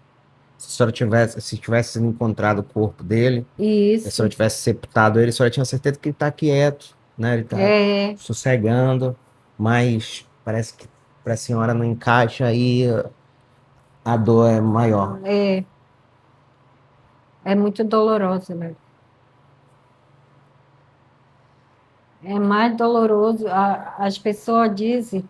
Se a senhora se tivesse encontrado o corpo dele, se a senhora isso. tivesse sepultado ele, a senhora tinha certeza que ele está quieto, né? Ele está É, sossegando, mas parece que para a senhora não encaixa e a dor é maior. é, é muito doloroso, né? É mais doloroso. As pessoas dizem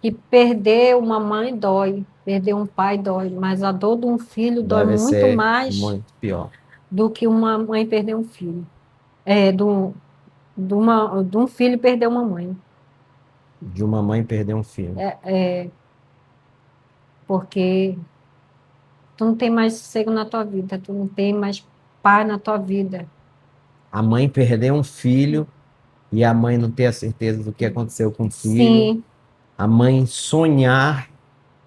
que perder uma mãe dói, perder um pai dói, mas a dor de um filho dói Deve muito ser mais muito pior. do que uma mãe perder um filho. É, de um filho perder uma mãe. De uma mãe perder um filho. Porque tu não tem mais sossego na tua vida, tu não tem mais paz na tua vida. A mãe perder um filho e a mãe não ter a certeza do que aconteceu com o filho. Sim, A mãe sonhar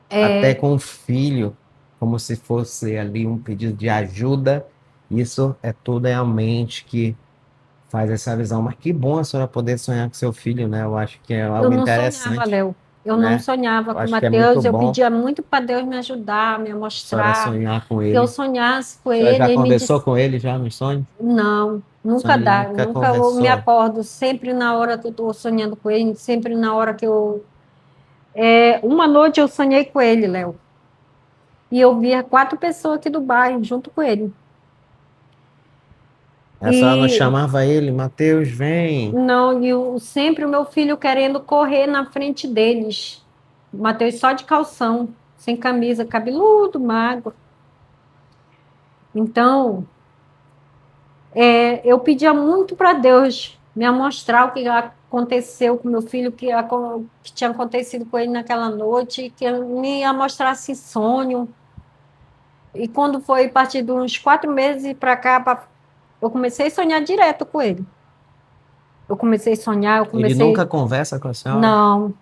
até é, com o filho, como se fosse ali um pedido de ajuda. Isso é tudo é a mente que faz essa visão. Mas que bom a senhora poder sonhar com seu filho, né? Eu acho que é eu algo não sonhava, interessante, Léo. Eu não né? sonhava Eu com acho que é muito Mateus, eu bom pedia muito para Deus me ajudar, me a senhora mostrar, sonhar com que eu ele. sonhasse com A senhora já ele. Ele me conversou disse, com ele já nos sonhos? não, nunca Sonho dá, nunca nunca eu me conversou. acordo, sempre na hora que eu estou sonhando com ele, sempre na hora que eu... uma noite eu sonhei com ele, Léo, e eu via 4 pessoas aqui do bairro junto com ele. A senhora não E chamava ele, Mateus, vem. não, sempre o meu filho querendo correr na frente deles. O Mateus só de calção, sem camisa, cabeludo, magro. Então, eu pedia muito para Deus me mostrar o que aconteceu com meu filho, que tinha acontecido com ele naquela noite, que me mostrasse sonho. E quando foi a partir de uns 4 meses para cá, eu comecei a sonhar direto com ele. Eu comecei a sonhar, eu Ele nunca comecei. conversa com a senhora? Não,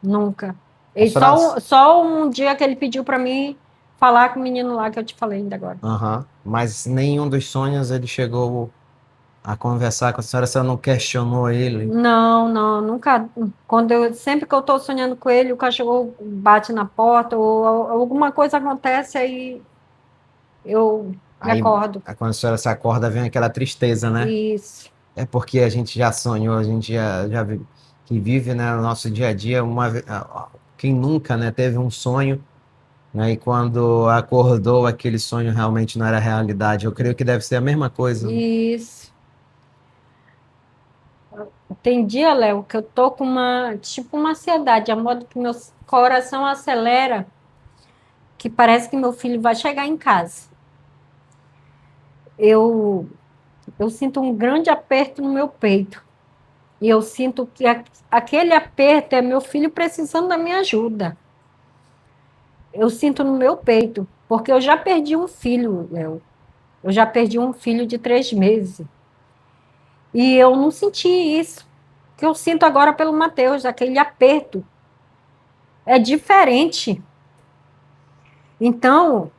nunca. A E senhora... só um dia que ele pediu para mim falar com o menino lá que eu te falei ainda agora. Aham. Mas nenhum dos sonhos ele chegou a conversar com a senhora não questionou ele. Não, não, nunca. Sempre que eu estou sonhando com ele, o cachorro bate na porta ou alguma coisa acontece, aí eu me Aí, acordo. quando a senhora se acorda, vem aquela tristeza, né? Isso, É porque a gente já sonhou, a gente que vive, né, no nosso dia a dia, quem nunca, né, teve um sonho, né, e quando acordou, aquele sonho realmente não era realidade. Eu creio que deve ser a mesma coisa, né? isso. Tem dia, Léo, que eu tô com tipo uma ansiedade, a modo que meu coração acelera, que parece que meu filho vai chegar em casa. Eu, eu sinto um grande aperto no meu peito. E eu sinto que aquele aperto é meu filho precisando da minha ajuda. Eu sinto no meu peito, porque eu já perdi um filho, Léo. Eu já perdi um filho de 3 meses. E eu não senti isso que eu sinto agora pelo Mateus, aquele aperto. É diferente. Então,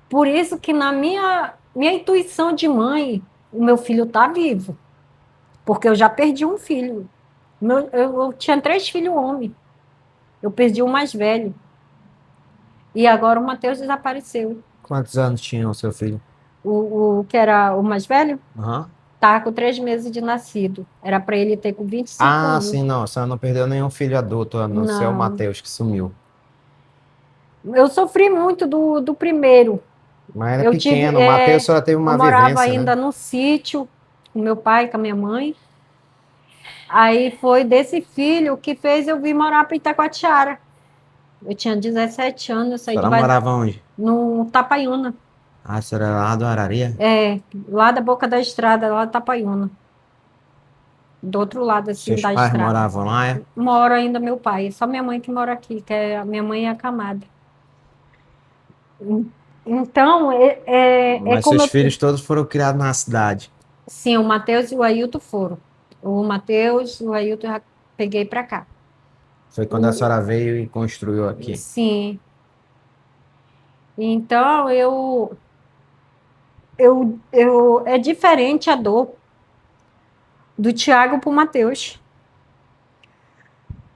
por isso que na minha intuição de mãe, o meu filho está vivo. Porque eu já perdi um filho. Eu tinha 3 filhos homens. Eu perdi o mais velho. E agora o Mateus desapareceu. Quantos anos tinha o seu filho? O que era o mais velho Aham. estava com 3 meses de nascido. Era para ele ter com 25 Ah, sim, anos. não, a senhora não perdeu nenhum filho adulto, a não ser o Não. Mateus que sumiu. Eu sofri muito do primeiro. Mas era Eu tive, pequeno, o Mateus só teve eu uma morava vivência, né? ainda no sítio com meu pai, com a minha mãe. Aí foi desse filho que fez eu vir morar para Itacoatiara. Eu tinha 17 anos, eu A saí de senhora morava onde? no Tapaiuna. Ah, a senhora era lá do Araria? Lá da boca da estrada, lá do Tapaiuna. Do outro lado, assim, Seus da pais estrada. moravam lá, é? Mora ainda meu pai, só minha mãe que mora aqui, que é a minha mãe é acamada. Então, é Mas como seus eu. filhos todos foram criados na cidade. Sim, o Matheus e o Ailton foram. O Matheus e o Ailton eu já peguei para cá. Foi quando a O, senhora veio e construiu aqui. sim. Então, é diferente a dor do Tiago para o Matheus.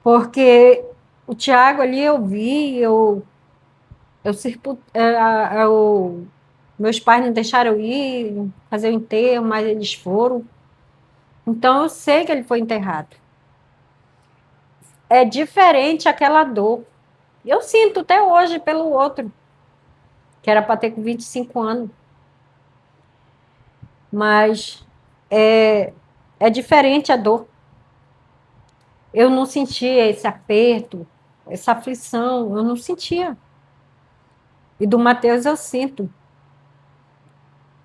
Porque o Tiago ali eu vi, meus pais não deixaram eu ir fazer o enterro, mas eles foram. Então eu sei que ele foi enterrado. É diferente aquela dor. Eu sinto até hoje pelo outro, que era para ter com 25 anos. Mas é, é diferente a dor. Eu não sentia esse aperto, essa aflição, eu não sentia. E do Mateus eu sinto.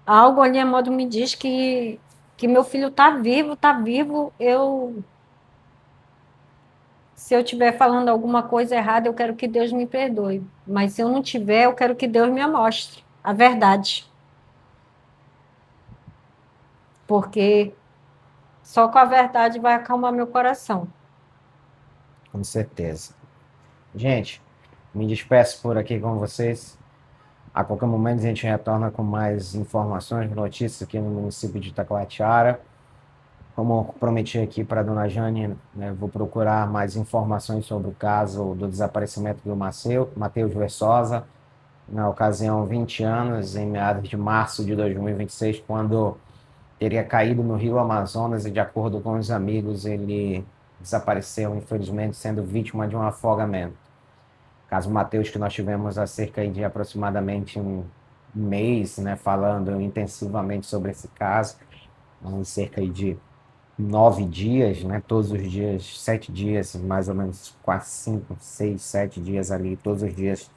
Algo ali a modo me diz que meu filho está vivo, está vivo. Se eu estiver falando alguma coisa errada, eu quero que Deus me perdoe. Mas se eu não tiver, eu quero que Deus me mostre a verdade. Porque só com a verdade vai acalmar meu coração. Com certeza. Gente, me despeço por aqui com vocês. A qualquer momento a gente retorna com mais informações, notícias aqui no município de Itacoatiara. Como prometi aqui para a dona Jane, né, vou procurar mais informações sobre o caso do desaparecimento do Mateus Versosa, na ocasião 20 anos, em meados de março de 2026, quando teria caído no Rio Amazonas e, de acordo com os amigos, ele desapareceu, infelizmente, sendo vítima de um afogamento. Caso Mateus, que nós tivemos há cerca de aproximadamente um mês, né, falando intensivamente sobre esse caso. cerca aí de 9 dias, né? Todos os dias, 7 dias, mais ou menos 4, 5, 6, 7 dias ali, todos os dias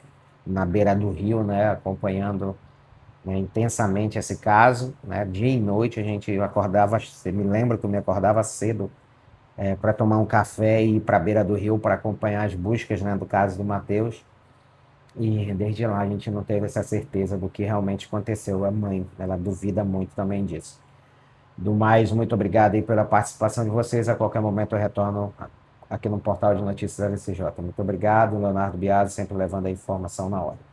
na beira do rio, né? Acompanhando, né, intensamente esse caso, né? Dia e noite a gente acordava, você me lembra que eu me acordava cedo para tomar um café e ir para a beira do rio para acompanhar as buscas, né, do caso do Matheus. E desde lá a gente não teve essa certeza do que realmente aconteceu. A mãe, ela duvida muito também disso. Do mais, muito obrigado aí pela participação de vocês. A qualquer momento eu retorno aqui no portal de notícias LCJ. Muito obrigado, Leonardo Biasi, sempre levando a informação na hora.